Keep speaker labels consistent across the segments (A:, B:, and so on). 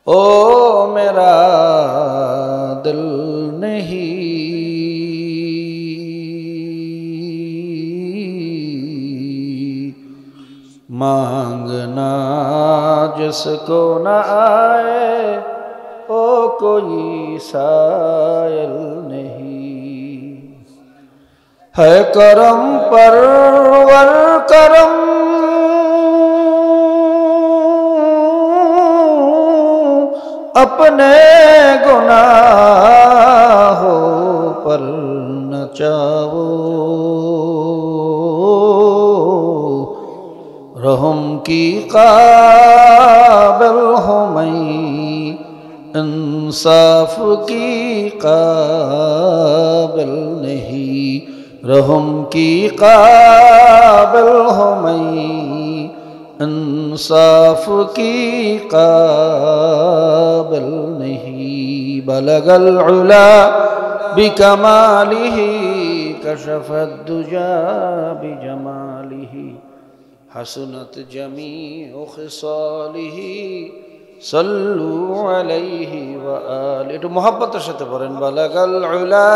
A: ओ मेरा दिल नहीं मांगना जिसको न आए ओ कोई साइल नहीं है करम परवर करम अपने गुनाहों पर न चावो रहम की काबिल हूँ मैं इंसाफ की काबिल नहीं रहम की काबिल हूँ मैं इंसाफ की काबिल नहीं बलगल उला बिकमालिही कशफत दुजा बिजमालिही हसनत जमीउ खिसालिही सल्लु अलैहि व आलिहि একটু মোহাব্বতের সাথে পড়েন বালাগাল উলা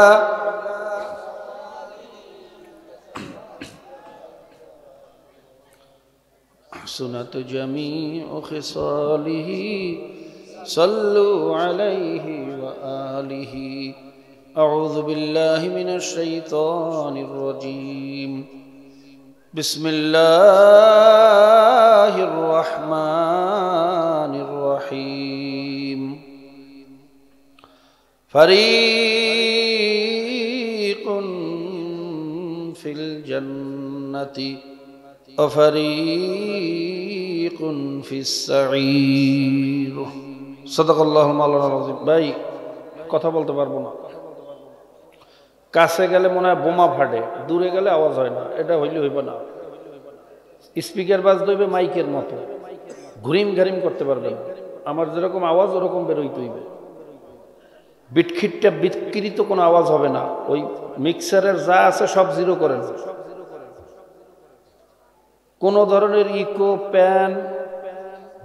A: हसनत जमीउ खिसालिही सल्लु अलैहि व आलिहि अऊज़ु बिल्लाहि मिनश शैतानिर रजीम बिस्मिल्लाहिर रहमानिर रहीम फरीक़ुन फिल जन्नति व फरीक़ुन फिस सईर सदकाल्लाहुल मौलाना आज़ीम भाई কথা বলতে পারবো না কাছে গেলে মনে হয় বোমা ফাটে দূরে গেলে আওয়াজ হয় না এটা হইলে হইব না স্পিকার বাজতে হইবে মাইকের মতো ঘুরিম ঘারিম করতে পারবে না আমার যেরকম আওয়াজ ওরকম বের হইতে হইবে বিটখিটটা বিকৃত কোনো আওয়াজ হবে না ওই মিক্সারের যা আছে সব জিরো করেন কোনো ধরনের ইকো প্যান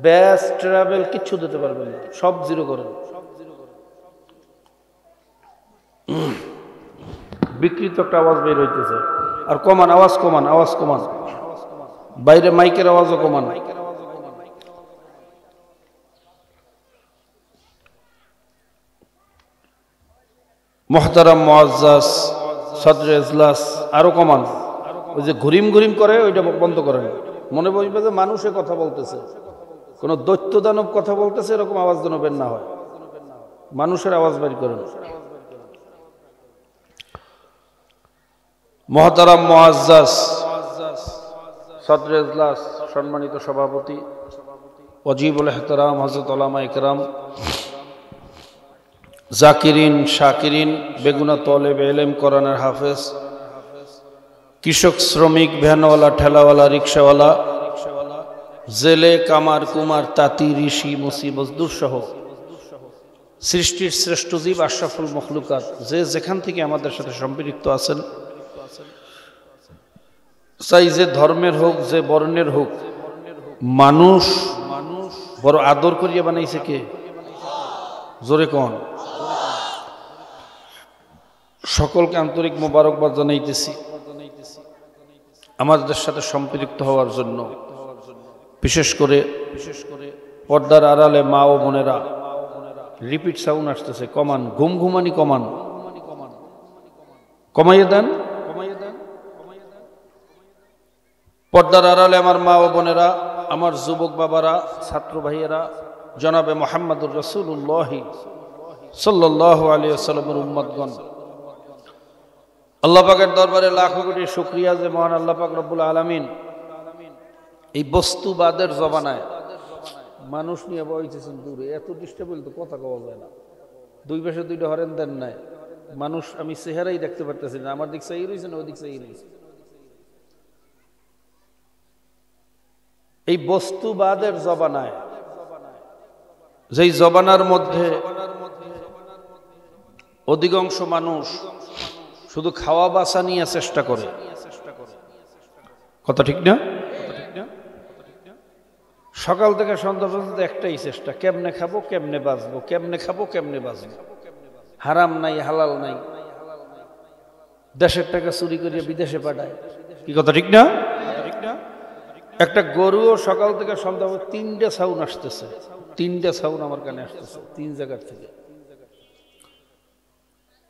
A: ব্যাস ট্রাভেল কিচ্ছু দিতে পারবেন না সব জিরো করেন বিকৃত একটা আওয়াজ বের হইতেছে আর কমান আওয়াজ কমান বাইরে মাইকের আওয়াজও কমান মুহতারাম মুআজ্জাজ সদর ইজলাস আরো কমান ওই যে ঘুরিম ঘুরিম করে ওইটা বন্ধ করেন মনে বলবে যে মানুষে কথা বলতেছে কোন দৈত্য দানব কথা বলতেছে এরকম আওয়াজ যেন বের না হয় মানুষের আওয়াজ বের করেন মুহতারাম মুআজ্জাজ সদর ইজলাস সম্মানিত সভাপতি ওয়াজিবুল ইহতারাম হযরত উলামা ইকরাম জাকিরিন শাকিরিন বেগুনা তলেব ইলম কোরআনের হাফেজ কৃষক শ্রমিক ভ্যানওয়ালা ঠেলাওয়ালা রিকশাওয়ালা জেলে কামার কুমার তাঁতি ঋষি মুসি মজদুর সহ সৃষ্টির শ্রেষ্ঠ জীব আশরাফুল মখলুকাত যে যেখান থেকে আমাদের সাথে সম্পৃক্ত আছেন চাই যে ধর্মের হোক যে বর্ণের হোক মানুষ বড় আদর করিয়া বানাইছে কে জোরে কোন সকলকে আন্তরিক মোবারকবাদ জানাইতেছি আমাদের সাথে সম্পৃক্ত হওয়ার জন্য বিশেষ করে পর্দার আড়ালে মা ও বোনেরা রিপিট সাউন্ড আসতেছে কমান ঘুমঘুমানি কমান কমাইয়ে দেন পর্দার আড়ালে আমার মা ও বোনেরা আমার যুবক বাবারা ছাত্র ভাইয়েরা জনাবে মুহাম্মদুর রাসূলুল্লাহ সাল্লাল্লাহু আলাইহি ওয়াসাল্লামের উম্মতগণ আল্লাহ পাকের দরবারে লাখো কোটি শুকরিয়া যে মহান আল্লাহ পাক রব্বুল আলামিন এই বস্তুবাদের জমানায় মানুষ নিয়ে বইতেছেন দূরে এত ডিস্টার্বেল তো কথা কওয়া যায় না দুই পাশে দুইটা হরেন দেন নাই মানুষ আমি চেহারাই দেখতে পারতেছি না আমার দিক চাই রয়েছে না ওই দিক চাই রয়েছে এই বস্তুবাদের জমানায় যেই জমানার মধ্যে অধিকাংশ মানুষ শুধু খাওয়া বাসা নিয়ে চেষ্টা করে কথা ঠিক না সকাল থেকে সন্ধ্যা পর্যন্ত একটাই চেষ্টা, কেমনে খাবো কেমনে বাঁচবো, কেমনে খাবো কেমনে বাঁচবো। হারাম নাই হালাল নাই, দেশের টাকা চুরি করিয়া বিদেশে পাঠায়। কি কথা ঠিক না? একটা গরুও সকাল থেকে সন্ধ্যা 3টে সাউন্ড আসতেছে, 3টে সাউন্ড আমার কানে আসতেছে 3 জায়গার থেকে।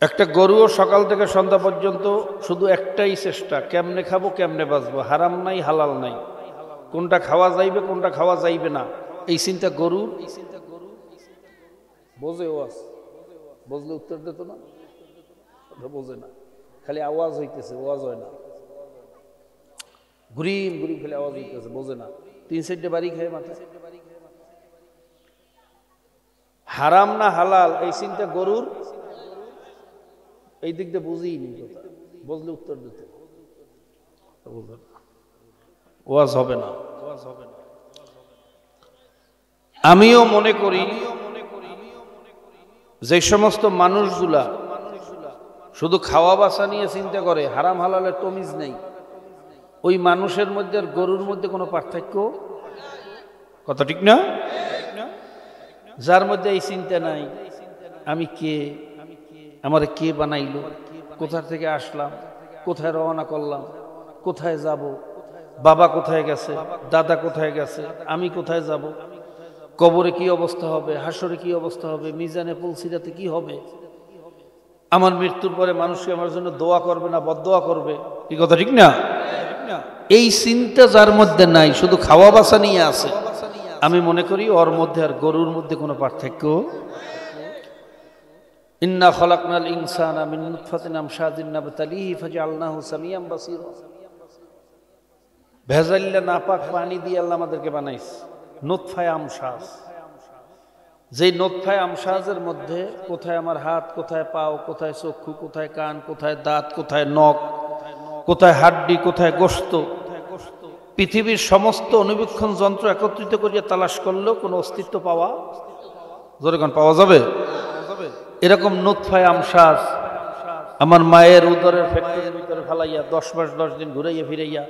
A: একটা গরুও সকাল থেকে সন্ধ্যা পর্যন্ত শুধু একটাই চেষ্টা, কেমনে খাবো কেমনে বাঁচবো। হারাম নাই হালাল নাই, কোনটা খাওয়া যাইবে কোনটা খাওয়া যাইবে না, এই চিন্তা গরুর। বোঝে ওয়াজ, বুঝলে উত্তর দিত না, বোঝে না, খালি আওয়াজ হইতেছে, ওয়াজ হয় না। ঘুরিম ঘুরিম খালি আওয়াজ হইতেছে, বোঝে না। 3-4টে বাড়ি খেয়ে মাথায়। হারাম না হালাল এই চিন্তা গরুর, এই দিক দিয়ে বুঝিই নি কথা, বুঝলে উত্তর দিত। ওয়াজ হবে না। আমিও মনে করি যে সমস্ত মানুষগুলা শুধু খাওয়া বাসা নিয়ে চিন্তা করে, হারাম হালালের তমিজ নেই, ওই মানুষের মধ্যে আর গরুর মধ্যে কোনো পার্থক্য, কথা ঠিক না? যার মধ্যে এই চিন্তা নাই, আমি কে, আমারে কে বানাইলো, কোথা থেকে আসলাম, কোথায় রওনা করলাম, কোথায় যাব, বাবা কোথায় গেছে, দাদা কোথায় গেছে, আমি কোথায় যাব, কবরে কি অবস্থা হবে, হাসরে কি অবস্থা হবে, মিজানে পুলসিরাতে কি হবে, আমার মৃত্যুর পরে মানুষকে আমার জন্য দোয়া করবে না বদদোয়া করবে, কি কথা ঠিক না? এই চিন্তা যার মধ্যে নাই, শুধু খাওয়া বাসা নিয়ে আছে, আমি মনে করি ওর মধ্যে আর গরুর মধ্যে কোনো পার্থক্য। ইন্না খলাকনাল ইনসানা মিন নুতফাতিন আমশাজিন নাবতালিহি ফাজআলনাহু সামিয়াম বাসীরা। ভেজাল্লা নাপাক পানি দিয়ে আল্লাহ আমাদেরকে বানাইছে, নুতফায়ে আমশাজ। যেই নুতফায়ে আমশাজের মধ্যে কোথায় আমার হাত, কোথায় পাও, কোথায় চক্ষু, কোথায় কান, কোথায় দাঁত, কোথায় নখ, কোথায় হাড্ডি, কোথায় গোশত, পৃথিবীর সমস্ত অনুবীক্ষণ যন্ত্র একত্রিত করিয়া তালাশ করলেও কোনো অস্তিত্ব পাওয়া, জোরে কোন পাওয়া যাবে? এরকম নুতফায়ে আমশাজ আমার মায়ের উদরের ফ্যাক্টরির ভিতরে ফেলাইয়া 10 মাস 10 দিন ঘুরাইয়া ফিরাইয়া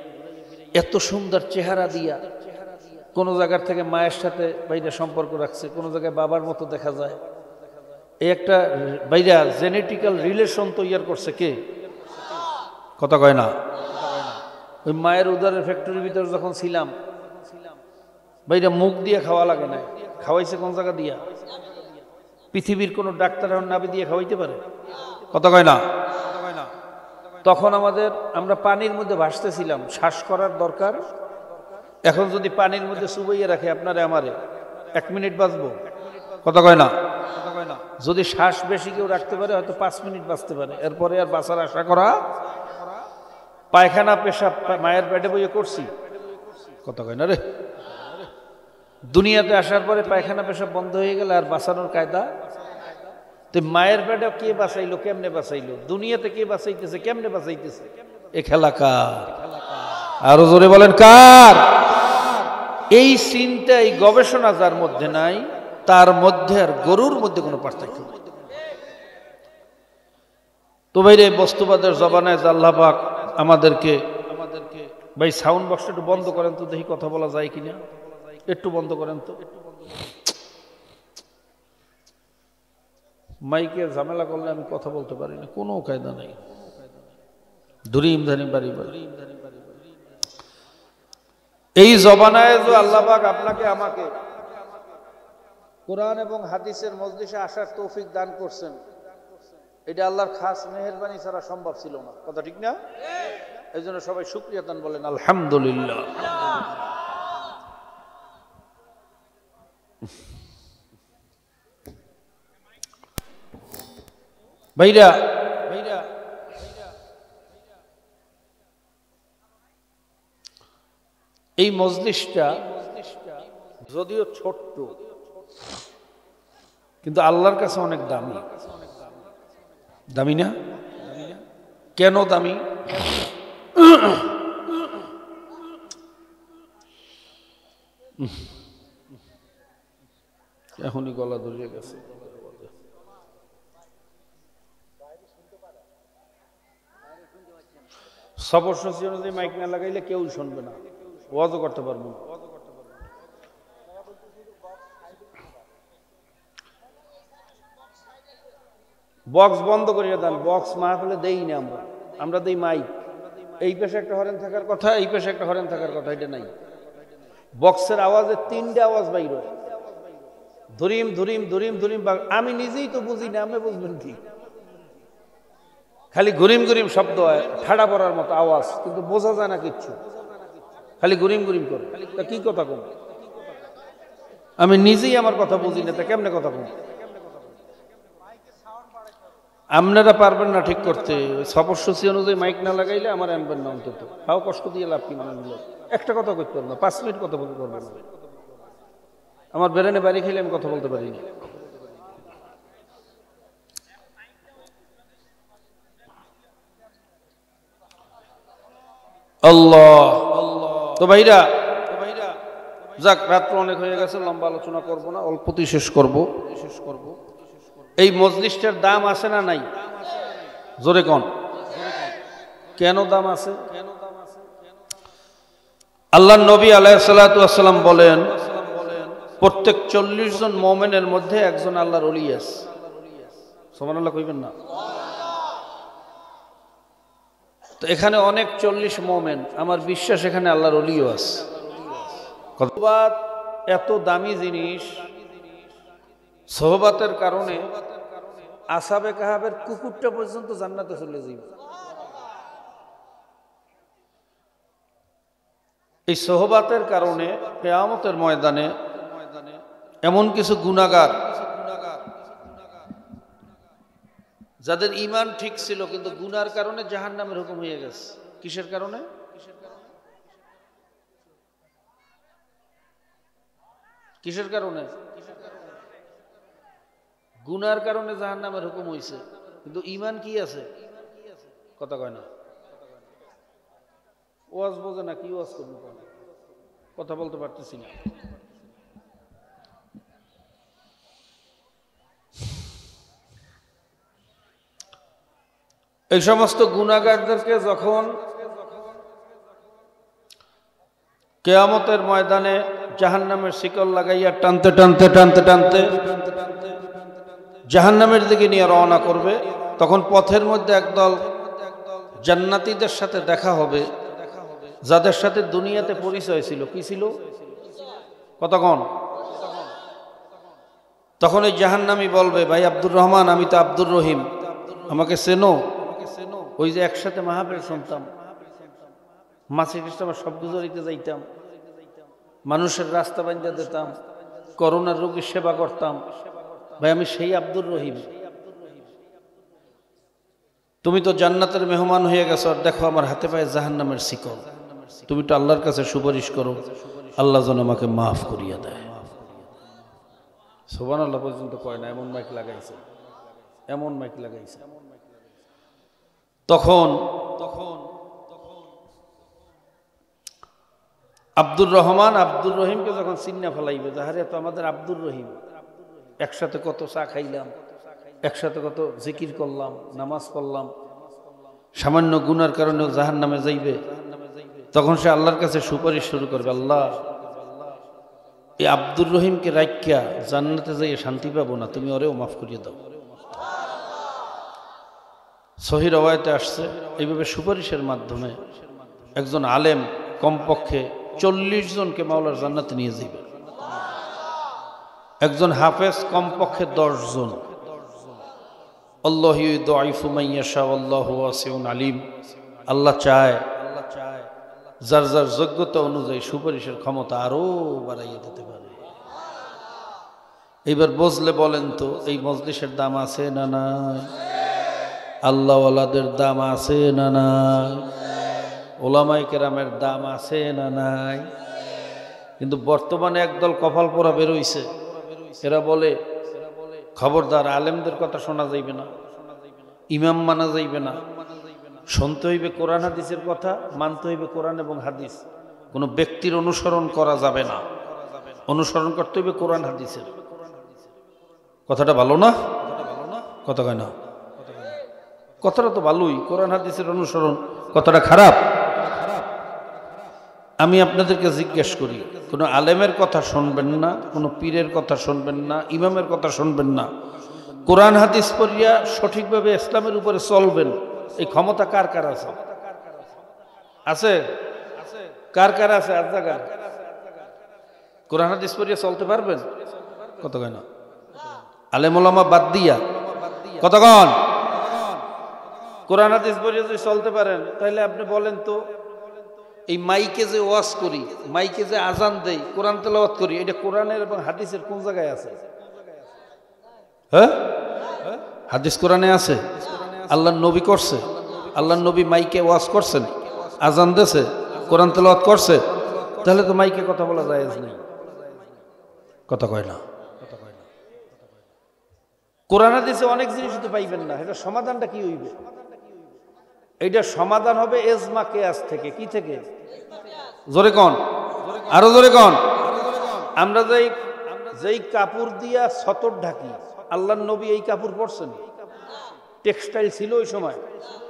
A: এত সুন্দর চেহারা দিয়া, কোন জায়গার থেকে মায়ের সাথে বাইরে সম্পর্ক রাখছে, কোন জায়গায় বাবার মতো দেখা যায়। এই একটা বাইরা জেনেটিক্যাল রিলেশন তৈরি করছে কে? কথা কয় না। ওই মায়ের উদরের ফ্যাক্টরির ভিতরে যখন ছিলাম, বাইরে মুখ দিয়ে খাওয়া লাগে না, খাওয়াইছে কোন জায়গা দিয়া? পৃথিবীর কোন ডাক্তার এখন নাভি দিয়ে খাওয়াইতে পারে? কথা কয় না। তখন আমরা পানির মধ্যে ভাসতেছিলাম, শ্বাস করার দরকার। এখন যদি পানির মধ্যে চুবাইয়ে রাখে আপনারে আমারে, 1 মিনিট বাঁচবো? কথা কয় না। যদি শ্বাস বেশি কেউ রাখতে পারে হয়তো 5 মিনিট বাঁচতে পারে, এরপরে আর বাঁচার আশা করা। পায়খানা পেশাব মায়ের পেটে বইয়ে করছি, কথা কয় না রে। দুনিয়াতে আসার পরে পায়খানা পেশাব বন্ধ হয়ে গেলে আর বাঁচানোর কায়দা? তো মায়ের পেটে কে বাঁচাইলো, কেমনে বাঁচাইলো? দুনিয়াতে কে বাঁচাইতেছে, কেমনে বাঁচাইতেছে? এ খেলা কার? আরো জোরে বলেন কার? এই চিন্তা, এই গবেষণা যার মধ্যে নাই, তার মধ্যে আর গরুর মধ্যে কোনো পার্থক্য নেই। তো ভাই রে, বস্তুবাদের জবানায় আল্লাহ পাক আমাদেরকে, ভাই সাউন্ড বক্সটা একটু বন্ধ করেন তো, দেখি কথা বলা যায় কিনা, একটু বন্ধ করেন তো। মাইকে ঝামেলা করলে আমি কথা বলতে পারি না, কোনো কায়দা নাই। ধরিম ধারিম বাড়ি বাড়ি। এই জবানায় যে আল্লাহ পাক আপনাকে আমাকে কোরআন এবং হাদিসের মজলিসে আসার তৌফিক দান করছেন, এটা আল্লাহর খাস মেহেরবানি ছাড়া সম্ভব ছিল না, কথা ঠিক না? এই জন্য সবাই শুকরিয়া দান বলেন আলহামদুলিল্লাহ। ভাইরা, এই মজলিসটা যদিও ছোট্ট, কিন্তু আল্লাহর কাছে অনেক দামি। দামি না? কেন দামি? এখনই গলা ধরিয়ে গেছে। সফর সূচি অনুযায়ী মাইক না লাগাইলে কেউ শুনবে না, ওয়াজও করতে পারবো না। বক্স বন্ধ করিয়ে দেন, বক্স মাহফিলে দেই না আমরা, আমরা দেই মাইক। এই পাশে একটা হরেন থাকার কথা, এই পাশে একটা হরেন থাকার কথা, এটা নাই। বক্সের আওয়াজে তিনটে আওয়াজ বাইর হয়, ধরিম ধরিম ধরিম ধরিম। আমি নিজেই তো বুঝি না, আপনি বুঝবেন কি? খালি ঘুরিম ঘুরিম শব্দ হয়, ঠাড়া পড়ার মতো আওয়াজ, কিন্তু বোঝা যায় না কিচ্ছু, খালি ঘুরিম ঘুরিম করে। তা কি কথা কম? আমি নিজেই আমার কথা বুঝি না, তা কেমনে কথা কম? আপনারা পারবেন না ঠিক করতে, সপর্সূচি অনুযায়ী মাইক না লাগাইলে আমার আনবেন না অন্তত। তাও কষ্ট দিয়ে লাভ কি? মানুষগুলো একটা কথা করতে পারবো না, 5 মিনিট কথা বলতে পারবো না। আমার বেরেনে বাড়ি খেলে আমি কথা বলতে পারি না। আল্লাহ তো ভাইরা, যাক, রাত্র অনেক হয়ে গেছে, লম্বা আলোচনা করব না, অল্পতেই শেষ করব। এই মজলিসটার দাম আছে না নাই? জোরে কোন, কেন দাম আছে? আল্লাহর নবী আলাইহিস সালাতু ওয়াস সালাম বলেন, প্রত্যেক 40 জন মুমিনের মধ্যে একজন আল্লাহর ওলি আছে। সুবহানাল্লাহ কইবেন না? তো এখানে অনেক 40 মুমিন, আমার বিশ্বাস এখানে আল্লাহর ওলিও আছে। সোহবাত এত দামি জিনিস, সোহবাতের কারণে আসহাবে কাহাবের কুকুরটা পর্যন্ত জান্নাতে চলে যাবে। এই সোহবাতের কারণে কিয়ামতের ময়দানে এমন কিছু গুনাহগার, যাদের ঈমান ঠিক ছিল কিন্তু গুনার কারণে জাহান্নামের হুকুম হয়ে গেছে। কিসের কারণে? কিসের কারণে? গুনার কারণে জাহান্নামের হুকুম হয়েছে, কিন্তু ঈমান কি আছে? কথা কয় না, ওয়াজ বোঝে না, কি ওয়াজ করবো? কথা বলতে পারতেছি না। এই সমস্ত গুনাহগারদেরকে যখন কিয়ামতের ময়দানে জাহান্নামের শিকল লাগাইয়া টানতে টানতে টানতে টানতে জাহান্নামের দিকে নিয়ে রওনা করবে, তখন পথের মধ্যে একদল জান্নাতীদের সাথে দেখা হবে, যাদের সাথে দুনিয়াতে পরিচয় ছিল। কি ছিল? কতক্ষণ? তখন এই জাহান্নামী বলবে, ভাই আব্দুর রহমান, আমি তো আব্দুর রহিম, আমাকে চেনো? ওই যে একসাথে মাহফিল শুনতাম, মাসিক ইসলামের শব্দ জড়িতে যাইতাম, মানুষের রাস্তা বান্ধা দিতাম, করোনার রোগীর সেবা করতাম, ভাই আমি সেই আব্দুর রহিম। তুমি তো জান্নাতের মেহমান হয়ে গেছো, আর দেখো আমার হাতে পায়ে জাহান্নামের শিকল। তুমি তো আল্লাহর কাছে সুপারিশ করো, আল্লাহ যেন আমাকে মাফ করিয়া দেয়। সুবহানাল্লাহ পর্যন্ত কয় না, এমন মাইক লাগাইছে, এমন মাইক লাগাইছে। তখন আব্দুর রহমান আব্দুর রহিমকে যখন চিন্না ফেলাইবে, যাহারে তো আমাদের আব্দুর রহিম, একসাথে কত চা খাইলাম, একসাথে কত জিকির করলাম, নামাজ পড়লাম, সামান্য গুনার কারণে জাহান্নামে যাইবে, তখন সে আল্লাহর কাছে সুপারিশ শুরু করবে, আল্লাহ এই আব্দুর রহিমকে রাখিয়া জান্নাতে যাইয়ে শান্তি পাবো না, তুমি ওরেও মাফ করিয়ে দাও। সহিহ রওয়ায়াতে আসছে, এইভাবে সুপারিশের মাধ্যমে একজন আলেম কমপক্ষে 40 জনকে মাওলার জান্নাতে নিয়ে যাবে। একজন হাফেজ কমপক্ষে 10 জন। আল্লাহু ইউদাইফু মান ইয়াশা আল্লাহু ওয়াসিউন আলিম। আল্লাহ চায় যার যার যোগ্যতা অনুযায়ী সুপারিশের ক্ষমতা আরো বাড়াইয়ে দিতে পারে। এইবার বুঝলে বলেন তো, এই মজলিসের দাম আছে না নাই? আল্লাহওয়ালাদের দাম আছে না নাই? ওলামায়ে কেরামের দাম আছে না নাই? কিন্তু বর্তমানে একদল কপাল পোড়া বেরোইছে, এরা বলে খবরদার, আলেমদের কথা শোনা যাইবে না, ইমাম মানা যাইবে না, শুনতে হইবে কোরআন হাদিসের কথা, মানতে হইবে কোরআন এবং হাদিস, কোনো ব্যক্তির অনুসরণ করা যাবে না, অনুসরণ করতে হইবে কোরআন হাদিসের। কথাটা ভালো না? কথা কয় না? কথাটা তো ভালোই, কোরআন হাদিসের অনুসরণ। কথাটা খারাপ? আমি আপনাদেরকে জিজ্ঞেস করি, কোনো আলেমের কথা শুনবেন না, কোনো পীরের কথা শুনবেন না, ইমামের কথা শুনবেন না, কোরআন হাদিস পড়িয়া সঠিকভাবে ইসলামের উপরে চলবেন, এই ক্ষমতা কার কার আছে? আছে? কার কার আছে? আর জায়গা কোরআন হাদিস পড়িয়া চলতে পারবেন? কতক্ষণ না আলেম ওলামা বাদ দিয়া কতক্ষণ কোরআন হাদিস পড়িয়া যদি চলতে পারেন, তাহলে আপনি বলেন তো, এই মাইকে যে ওয়াজ করি, মাইকে যে আজান দেই, কোরআন তেলাওয়াত করি, এটা কোরআনের এবং হাদিসের কোন জায়গায় আছে? হ্যাঁ, হাদিস কোরআনে আছে? আল্লাহর নবী করছে? আল্লাহর নবী মাইকে ওয়াজ করছেন, আজান দেছে, কোরআন তেলাওয়াত করছে, তাহলে তো মাইকে কথা বলা জায়েজ নেই। কথা কয় না? কোরআন হাদিসে অনেক জিনিস তো পাইবেন না, এটা সমাধানটা কি হইবে? এইটা সমাধান হবে এজমা কিয়াস থেকে। কি থেকে? জোরে কোন, আরো জোরে কোন। আমরা যেই কাপড় দিয়া ছতর ঢাকি, আল্লাহর নবী এই কাপড় পরছেন? টেক্সটাইল ছিল ওই সময়?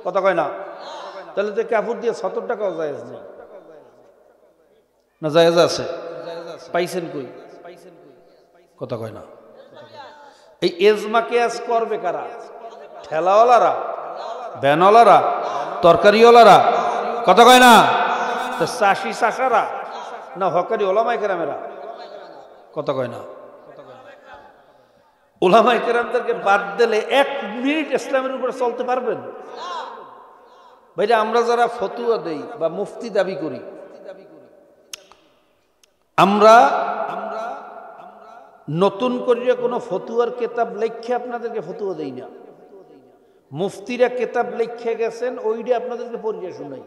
A: কথা কয় না? তাহলে তো কাপড় দিয়ে ছতর ঢাকাও জায়েজ নেই না? জায়েজ আছে? পাইছেন কই? কথা কয় না? এই এজমা কিয়াস করবে কারা? ঠেলাওয়ালারা, ভ্যানওয়ালারা, তরকারিওয়ালারা? কথা কয় না? চাষি চাষারা না হকারি ওলামায়ে কেরামেরা? কথা কয় না? ওলামায়ে কেরামদেরকে বাদ দিলে 1 মিনিট ইসলামের উপরে চলতে পারবেন? ভাইরা, আমরা যারা ফতুয়া দেই বা মুফতি দাবি করি, আমরা নতুন করিয়া কোনো ফতুয়ার কিতাব লেখে আপনাদেরকে ফতুয়া দেই না। মুফতিরা কিতাব লেখে গেছেন, ওইটা আপনাদেরকে পড়িয়ে শুনাই।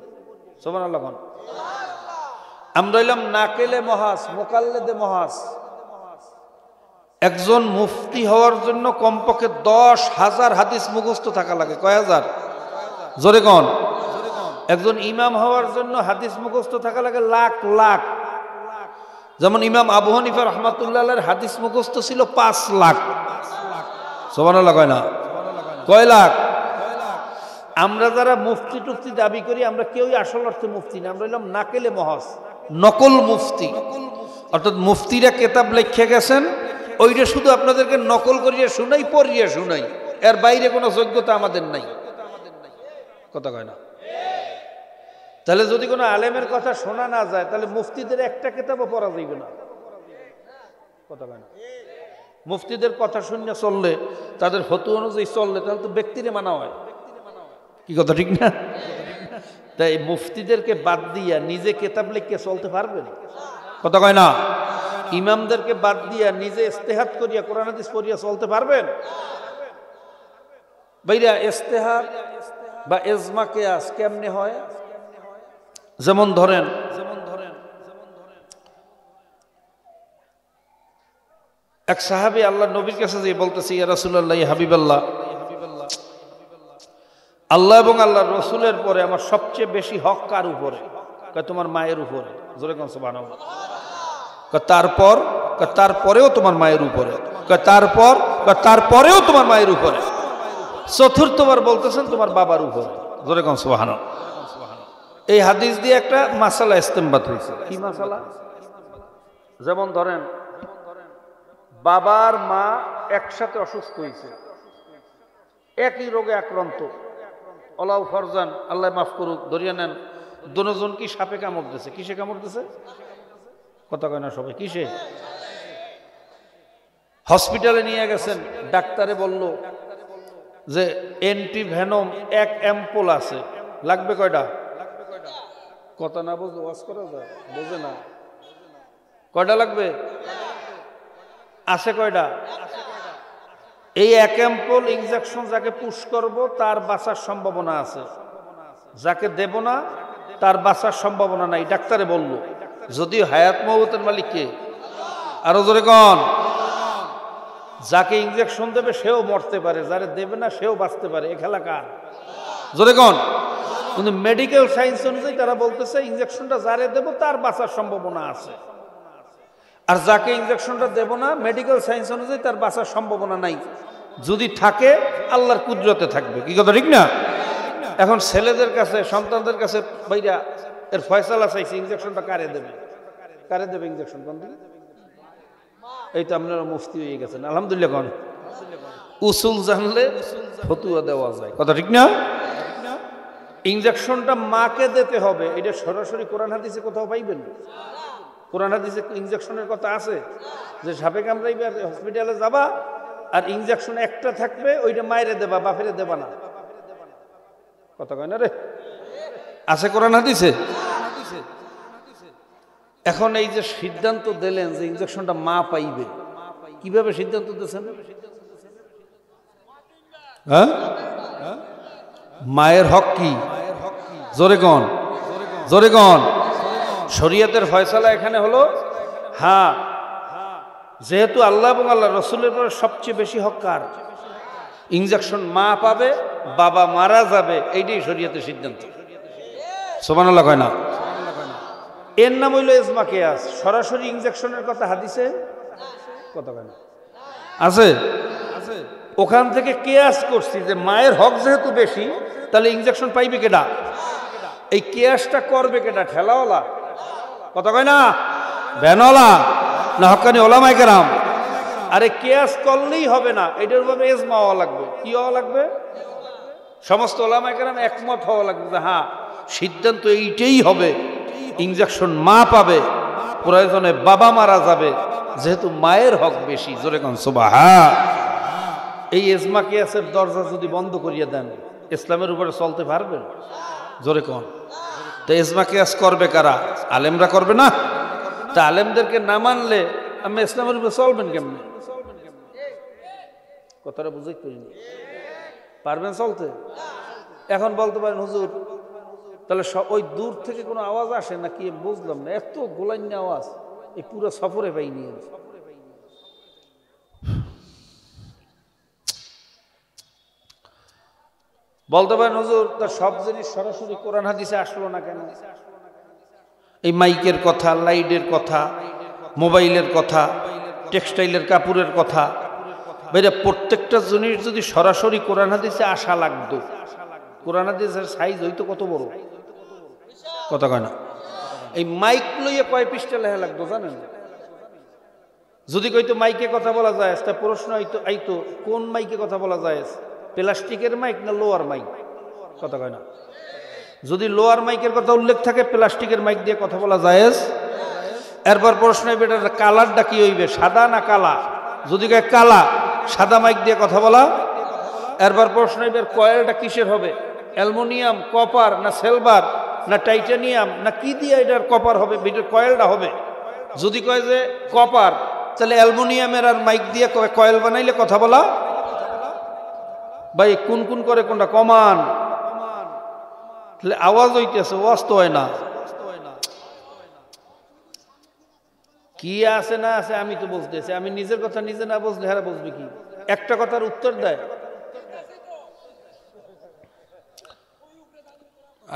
A: সুবহানাল্লাহ। আমরা হইলাম নাকেলে মহাস, মুকাল্লেদে মহাস। একজন মুফতি হওয়ার জন্য কমপক্ষে 10,000 হাদিস মুখস্থ থাকা লাগে। কয় হাজার? জোরে কোন। একজন ইমাম হওয়ার জন্য হাদিস মুখস্থ থাকা লাগে লাখ লাখ। যেমন ইমাম আবু হানিফা রাহমাতুল্লাহর হাদিস মুখস্থ ছিল 5 লাখ। সুবহানাল্লাহ কয় না? কয় লাখ? আমরা যারা মুফতি টুফতি দাবি করি, আমরা কেউই আসল অর্থে মুফতি না, আমরা হইলাম নাকেলে মহাস, নকল মুফতি। অর্থাৎ মুফতিরা কিতাব লিখে গেছেন, ওইটা শুধু আপনাদেরকে নকল করিয়া শুনাই, পড়িয়া শুনাই, এর বাইরে কোনো যোগ্যতা আমাদের নাই। কথা কয় না? তাহলে যদি কোনো আলেমের কথা শোনা না যায়, তাহলে মুফতিদের একটা কিতাবও পড়া যাইবে না। কথা কয় না? মুফতিদের কথা শুনে চললে, তাদের ফতোয়া অনুযায়ী চললে, তাহলে তো ব্যক্তিরে মানা হয়। কি কথা ঠিক না? তাই মুফতিদেরকে বাদ দিয়া নিজে কিতাব লিখে চলতে পারবেন? কথা কয় না? ইমামদেরকে বাদ দিয়া নিজে ইস্তেহাদ করিয়া কোরআন হাদিস পড়িয়া চলতে পারবেন? ভাইরা, ইস্তেহাদ বা ইজমা কিয়াস কেমনে হয়? যেমন ধরেন, এক সাহাবী আল্লাহ নবীর কাছে যে বলতেছে, ইয়া রাসূলুল্লাহ, ইয়া হাবিবাল্লাহ, আল্লাহ এবং আল্লাহর রাসূলের পরে আমার সবচেয়ে বেশি হক কার উপরে? কয় তোমার মায়ের উপরে। জোরে কোন সুবহানাল্লাহ। কয় তারপর? কয় তারপরেও তোমার মায়ের উপরে। কয় তারপর? কয় তারপরেও তোমার মায়ের উপরে। চতুর্থবার বলতেছেন তোমার বাবার উপরে। জোরে কোন সুবহানাল্লাহ। এই হাদিস দিয়ে একটা মাসালা ইস্তেমবাত হয়েছে। কি মাসালা? যেমন ধরেন, বাবার মা একসাথে অসুস্থ হয়েছে, একই রোগে আক্রান্ত, অলাউ ফরজান, আল্লাহ মাফ করুক, ধরিয়া নেন, দুজন কি সাপে কামড় দিছে? কিসে কামড় দিছে? কথা কয় না সবাই? কিসে? হসপিটালে নিয়ে গেছেন, ডাক্তারে বলল যে অ্যান্টিভেনম 1 অ্যাম্পল আছে, লাগবে কয়টা? কথা না বুঝলে ওয়াজ করা যায়? বোঝে না? কয়টা লাগবে? আছে কয়টা? এই 1 অ্যাম্পল ইনজেকশন যাকে পুশ করব তার বাঁচার সম্ভাবনা আছে, যাকে দেব না তার বাঁচার সম্ভাবনা নাই, ডাক্তারে বলল। যদিও হায়াত মওতের মালিক কে? আরো জোরে কোন। যাকে ইনজেকশন দেবে সেও মরতে পারে, যারে দেবে না সেও বাঁচতে পারে। এ খেলা কার? জোরে কোন। কিন্তু মেডিকেল সায়েন্স অনুযায়ী তারা বলতেছে ইনজেকশনটা যারে দেব তার বাঁচার সম্ভাবনা আছে, আর যাকে ইনজেকশনটা দেব না, মেডিকেল সায়েন্স অনুযায়ী তার বাঁচার সম্ভাবনা নাই। যদি থাকে আল্লাহর কুদরতে থাকবে। কি কথা ঠিক না? এখন ছেলেদের কাছে, সন্তানদের কাছে ভাইরা এর ফয়সালা চাইছে, ইনজেকশনটা কারে দেবে? কারে দেবে ইনজেকশন? কোন দিন? এই তো আপনারা মুফতি হয়ে গেছেন, আলহামদুলিল্লাহ। কোন উসুল জানলে ফতুয়া দেওয়া যায়, কথা ঠিক না? ইনজেকশনটা মাকে দিতে হবে, এটা সরাসরি কোরআন হাদিসে কোথাও পাইবেন? কোরআন হাদিসে ইনজেকশনের কথা আছে যে সাপে কামড়াইবে হসপিটালে যাবা আর ইনজেকশন একটা থাকবে, ওইটা মায়েরে দেবা, বাপেরে দেবা না, কথা কয় না রে? আছে কোরআন হাদিসে? এখন এই যে সিদ্ধান্ত দিলেন যে ইনজেকশনটা মা পাইবে, কিভাবে সিদ্ধান্ত দিয়েছেন? হ্যাঁ, মায়ের হক কি? জোরে কোন, জোরে কোন। শরীয়তের ফয়সালা এখানে হলো, হ্যাঁ, যেহেতু আল্লাহ এবং আল্লাহ রসুলের পরে সবচেয়ে বেশি হক কার? ইনজেকশন মা পাবে, বাবা মারা যাবে, এইটাই শরীয়তের সিদ্ধান্ত। সুবহানাল্লাহ কয় না? এর নাম হইল ইজমা কিয়াস। সরাসরি ইনজেকশনের কথা হাদিসে কথা কয় না, আছে? ওখান থেকে কিয়াস করছি যে মায়ের হক যেহেতু বেশি, তাহলে ইনজেকশন পাইবে কেডা? এই কিয়াসটা করবে কেডা? ঠেলাওয়ালা, কথা কয় না? ভ্যানওয়ালা না হক্কানি ওলামায়ে কেরাম? আরে কিয়াস করলেই হবে না, এটার ভাবে ইজমা হওয়া লাগবে। কি হওয়া লাগবে? সমস্ত ওলামায়ে কেরাম একমত হওয়া লাগবে যে হ্যাঁ, সিদ্ধান্ত এইটাই হবে, ইনজেকশন মা পাবে, প্রয়োজনে বাবা মারা যাবে, যেহেতু মায়ের হক বেশি। জোরে কোন সুবহান। এই ইজমা কিয়াসের দরজা যদি বন্ধ করিয়ে দেন, ইসলামের উপরে চলতে পারবেন? জোরে কোন। তো ইজমা কিয়াস করবে কারা? আলেমরা করবে না? তা আলেমদেরকে না মানলে আমি ইসলামের উপরে চলবেন কেমনে? কথাটা বুঝাই করিনি, পারবেন চলতে? এখন বলতে পারেন হুজুর তাহলে ওই দূর থেকে কোনো আওয়াজ আসে না কি? বুঝলাম না, এত গোলান্য আওয়াজ এই পুরো সফরে পাইনি। বলতে পারেন হুজুর তার সব জিনিস সরাসরি কোরআন হাদিসে আসলো না কেন? এই মাইকের কথা, লাইটের কথা, মোবাইলের কথা, টেক্সটাইলের কাপড়ের কথা, ভাইরা প্রত্যেকটা জিনিস যদি সরাসরি কোরআন হাদিসে আসা লাগতো, কোরআন হাদিসের সাইজ হইতো কত বড়, কথা কয় না? এই মাইক লইয়ে কয় পৃষ্ঠা লেখা লাগতো জানেন? যদি কইতো মাইকে কথা বলা যায়, তা প্রশ্ন আইতো কোন মাইকে কথা বলা যায়, প্লাস্টিকের মাইক না লোয়ার মাইক, কথা কয় না? যদি লোয়ার মাইকের কথা উল্লেখ থাকে, প্লাস্টিকের মাইক দিয়ে কথা বলা যায়। এরপর প্রশ্ন হইবে এটার কালারটা কি হইবে, সাদা না কালা? যদি কয় কালা, সাদা মাইক দিয়ে কথা বলা। এরপর প্রশ্ন হইবে কয়েলটা কিসের হবে, অ্যালুমিনিয়াম, কপার না সিলভার না টাইটানিয়াম না কি দিয়ে এটার কপার হবে, কয়েলটা হবে? যদি কয় যে কপার, তাহলে অ্যালুমিনিয়ামের আর মাইক দিয়ে কয়েল বানাইলে কথা বলা। ভাই কোন কোন করে কোনটা কমান, তাহলে আওয়াজ হইতেছে, ওয়াজ তো হয় না। কি আছে না আছে আমি তো বুঝতেছি, আমি নিজের কথা নিজে না বুঝলে হারা বুঝবে কি? একটা কথার উত্তর দেয়।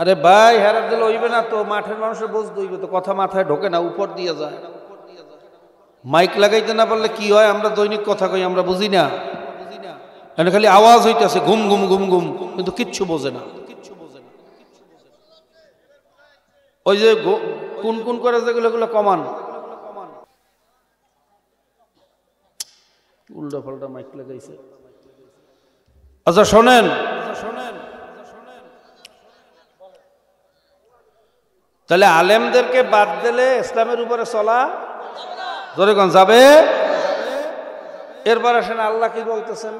A: আরে ভাই হারা দিলে হইবে না তো, মাঠের মানুষের বুঝতে হইবে তো, কথা মাথায় ঢোকে না, উপর দিয়ে যায়। মাইক লাগাইতে না পারলে কি হয়? আমরা দৈনিক কথা কই, আমরা বুঝি না, খালি আওয়াজ হইতেছে ঘুম ঘুম ঘুম ঘুম, কিন্তু কিচ্ছু বোঝে না। ওই যে কোন কোন করে যেগুলো কমান, উল্টা পাল্টা মাইক লাগাইছে। আচ্ছা শোনেন, তাহলে আলেমদেরকে বাদ দিলে ইসলামের উপরে চলা জোরে কোন যাবে? এরপর আসেন আল্লাহ কি বলতেছেন,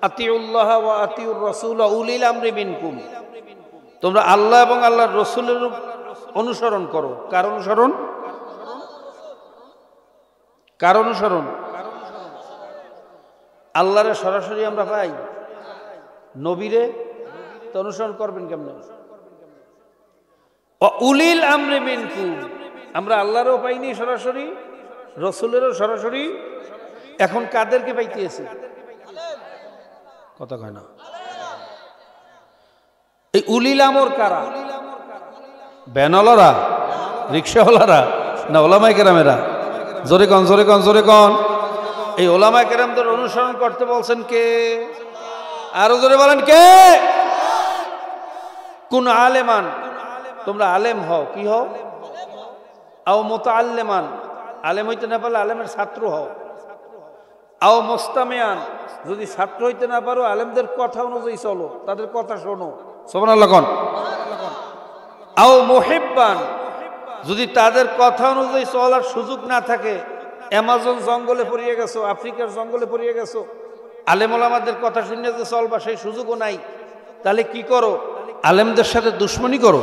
A: আতিউল্লাহ ওয়া আতিউর রাসূল উলিল আমরি মিনকুম, তোমরা আল্লাহ এবং আল্লাহর রাসূলের অনুসরণ করো। কার অনুসরণ? কার অনুসরণ? আল্লাহরে সরাসরি আমরা পাই, নবীরে তো অনুসরণ করবেন কেমনে? উলিল আমরি মিনকুম, আমরা আল্লাহরও পাইনি সরাসরি, রাসূলেরও সরাসরি। এখন কাদেরকে পাইতেছি? কথা কয় না। এই উলিল আমর কারা? ভ্যানওয়ালারা, রিক্সাওয়ালারা না ওলামায়ে কেরামেরা? জোরে কন, জোরে কন, জোরে কন। এই ওলামায়ে কেরামদের অনুসরণ করতে বলছেন কে? আরো জোরে বলেন কে? কোন আলেমান, তোমরা আলেম হও, কি হও? আও মুতাআল্লিমান, আলেম হইতে না পারলে আলেমের ছাত্র হও। আও মোস্তামিয়ান, যদি ছাত্র হইতে না পারো আলেমদের কথা অনুযায়ী চলো, তাদের কথা শোনো। সুবহানাল্লাহ কোন। আও মুহিব্বান, যদি তাদের কথা অনুযায়ী চলার সুযোগ না থাকে, অ্যামাজন জঙ্গলে পড়িয়ে গেছো, আফ্রিকার জঙ্গলে পড়িয়ে গেছো, আলেম ওলামাদের কথা শুনে যে চলবা সেই সুযোগও নাই, তাহলে কি করো? আলেমদের সাথে দুশ্মনী করো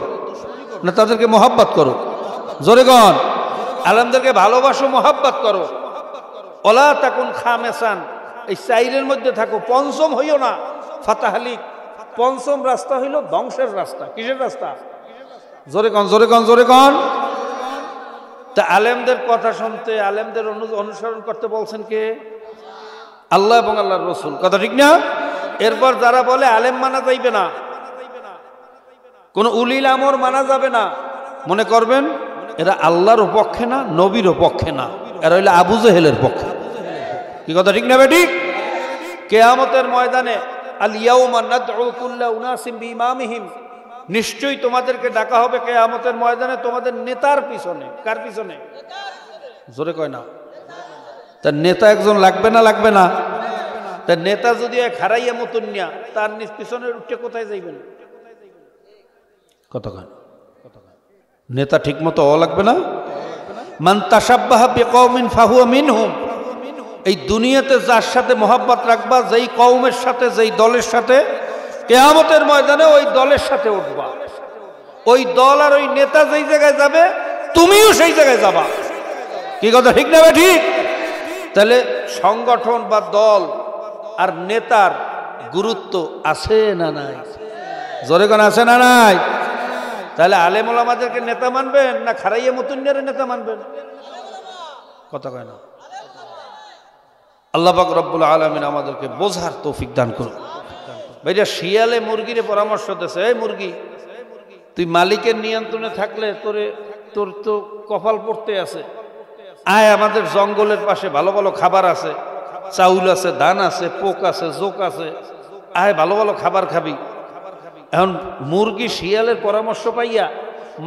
A: না তাদেরকে মোহাব্বত করো? জোরে গন। আলেমদেরকে ভালোবাসো, মোহাব্বত করো। ওলা তাকুন খামেসান, এই চাইরের মধ্যে থাকো, পঞ্চম হইও না। ফাতাহালিক, পঞ্চম রাস্তা হইল ধ্বংসের রাস্তা। কিসের রাস্তা? জোরে কন, জোরে কন, জোরে কন। তা আলেমদের কথা শুনতে, আলেমদের অনুসরণ করতে বলছেন কে? আল্লাহ এবং আল্লাহর রসুল। কথা ঠিক না? এরপর যারা বলে আলেম মানা যাইবে না, কোন উলিল আমর মানা যাবে না, মনে করবেন এরা আল্লাহর পক্ষে না, নবীর পক্ষে না, এরা হইলে আবু জেহেলের পক্ষে। কি কথা ঠিক না বেঠিক? কিয়ামতের ময়দানে আল ইয়াউমা নাদউ কুল্লা উনাসিম বিইমামিহিম, নিশ্চয়ই তোমাদেরকে ডাকা হবে কিয়ামতের ময়দানে তোমাদের নেতার পিছনে। কার পিছনে? জোরে কয় না। তার নেতা একজন লাগবে না, লাগবে না? তার নেতা যদি এক হারাইয়া মতন নিয়া, তার নিজ পিছনে উঠে কোথায় যাইবেন? কথা কয়। নেতা ঠিক মতো হওয়া লাগবে না? মান তাশাব্বাহা বিকওমিন ফাহুয়া মিনহুম, এই দুনিয়াতে যার সাথে মোহাব্বত রাখবা, যেই কওমের সাথে, যেই দলের সাথে, কিয়ামতের ময়দানে ওই দলের সাথে উঠবা। ওই দল আর ওই নেতা যেই জায়গায় যাবে, তুমিও সেই জায়গায় যাবা। কি কথা ঠিক না ঠিক? তাহলে সংগঠন বা দল আর নেতার গুরুত্ব আছে না নাই? জোরে কোন আছে না নাই? তাহলে আলেম ওলামাদেরকে নেতা মানবেন না খারাইয়া মতুন্যারে নেতা মানবেন? কথা কয় না। আল্লাহ পাক রব্বুল আলামিন আমাদেরকে বোঝার তৌফিক দান করুন। ভাইরা শিয়ালে মুরগিরে পরামর্শ দিয়েছে, এই মুরগি, তুই মালিকের নিয়ন্ত্রণে থাকলে তোর তো কপাল পড়তে আছে। আয় আমাদের জঙ্গলের পাশে ভালো ভালো খাবার আছে, চাউল আছে, ধান আছে, পোক আছে, জোক আছে, আয় ভালো ভালো খাবার খাবি। এখন মুরগি শিয়ালের পরামর্শ পাইয়া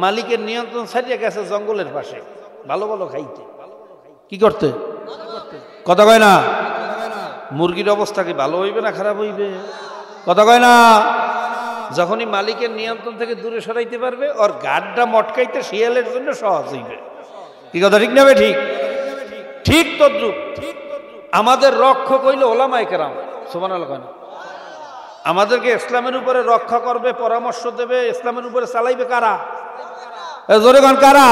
A: মালিকের নিয়ন্ত্রণ ছাড়িয়ে গেছে জঙ্গলের পাশে ভালো ভালো খাইতে। কি করতে? কথা কয় না। মুরগির অবস্থা কি ভালো হইবে না খারাপ হইবে? কথা কয় না। যখনই মালিকের নিয়ন্ত্রণ থেকে দূরে সরাইতে পারবে, ওর গাড্ডা মটকাইতে শিয়ালের জন্য সহজ হইবে। কি কথা ঠিক না? ঠিক। ঠিক তদ্রুপ আমাদের রক্ষক হইল ওলামায়ে কেরাম। সুবহানাল্লাহ। আমাদেরকে ইসলামের উপরে রক্ষা করবে, পরামর্শ দেবে, ইসলামের উপরে চালাইবে কারা? জোরে কোন কারা?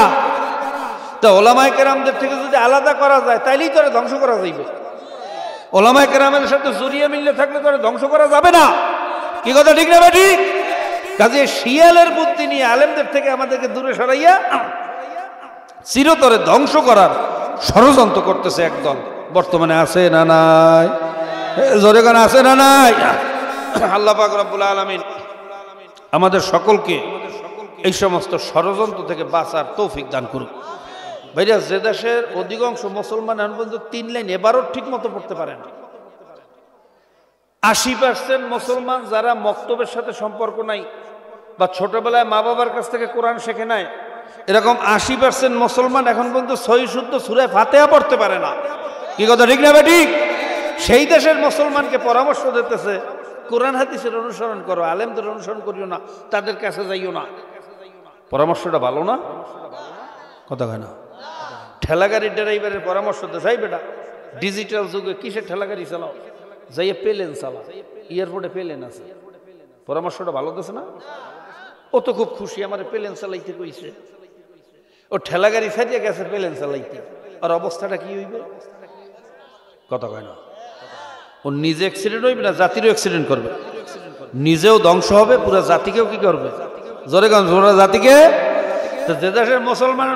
A: তো ওলামায়ে কেরামদের থেকে যদি আলাদা করা যায়, তাইলেই তো ধ্বংস করা যাইবে। ওলামায়ে কেরামের সাথে জড়িয়ে মিললে থাকলে তো ধ্বংস করা যাবে না। কি কথা ঠিক না ঠিক? কাজে শিয়ালের বুদ্ধি নিয়ে আলেমদের থেকে আমাদেরকে দূরে সরাইয়া চিরতরে ধ্বংস করার ষড়যন্ত্র করতেছে একদল। বর্তমানে আছে না নাই? জোরে কোন আছে না নাই? আল্লাহ পাক রব্বুল আলামিন আমাদের সকলকে এই সমস্ত ষড়যন্ত্র থেকে বাঁচার তৌফিক দান করুন। ভাইরা, যে দেশের অধিকাংশ মুসলমান এখন পর্যন্ত 3 লাইন এবারও ঠিক মতো পড়তে পারে না। 80% মুসলমান যারা মক্তবের সাথে সম্পর্ক নাই বা ছোটবেলায় মা বাবার কাছ থেকে কোরআন শেখে নাই, এরকম 80% মুসলমান এখন পর্যন্ত সহি শুদ্ধ সূরা ফাতিহা পড়তে পারে না। কি কথা ঠিক না ঠিক? সেই দেশের মুসলমানকে পরামর্শ দিতেছে, কোরআন হাদিসের অনুসরণ করো, আলেমদের অনুসরণ করিও না, তাদের কাছে যাইও না। পরামর্শটা ভালো না? কথা কয় না। ঠেলাগাড়ির ড্রাইভারের পরামর্শ দিতে চাই, বেটা ডিজিটাল যুগে কিসের ঠেলাগাড়ি চালাও, যাইয়ে প্লেন চালা, এয়ারপোর্টে প্লেন আছে। পরামর্শটা ভালো দিছে না? ও তো খুব খুশি, আমার প্লেন চালাইতে কইছে। ও ঠেলাগাড়ি ছাড়িয়ে গেছে প্লেন চালাইতে, আর অবস্থাটা কি হইবে? কথা কয় না। ও নিজে অ্যাক্সিডেন্ট হইবে না, জাতিরও অ্যাক্সিডেন্ট করবে, নিজেও ধ্বংস হবে, পুরো জাতিকেও কি করবে? জোরে গান, পুরো জাতিকে। যে দেশের মুসলমান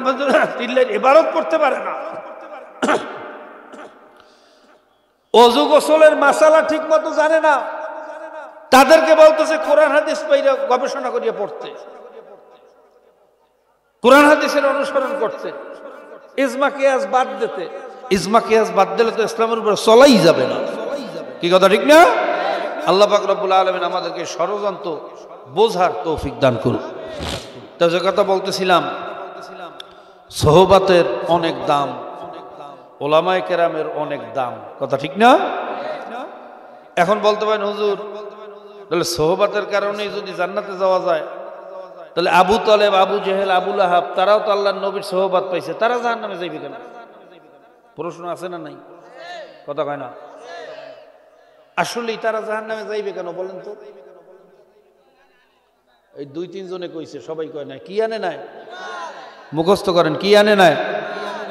A: ইবাদত করতে পারে না, ওযু গোসলের মাসালা ঠিক মতো জানে না, তাদেরকে বলতেছে কোরআন হাদিস পাইরা গবেষণা করিয়া পড়তে, কোরআন হাদিসের অনুসরণ করতে, ইজমা কিয়াস বাদ দিতে। ইজমা কিয়াস বাদ দিলে তো ইসলামের উপরে চলাই যাবে না। কি কথা ঠিক না? আল্লাহ পাক রব্বুল আলামিন আমাদেরকে ষড়যন্ত্র বোঝার তৌফিক দান করুন। তা যে কথা বলতেছিলাম, সোহবাতের অনেক দাম, ওলামায়ে কেরামের অনেক দাম, কথা ঠিক না? এখন বলতে পারেন হুজুর তাহলে সোহবাতের কারণেই যদি জান্নাতে যাওয়া যায়, তাহলে আবু তালেব, আবু জেহেল, আবু লাহাব তারাও তো আল্লাহর নবীর সোহবাত পাইছে, তারা জাহান্নামে যাইবে কেন? প্রশ্ন আছে না নাই? কথা কয় না। আসলেই তারা জাহান্নামে যাইবে কেন বলেন তো? এই 2-3 জনে কইছে, সবাই কয় না। কি আনে নাই? মুখস্থ করেন, কি আনে নাই?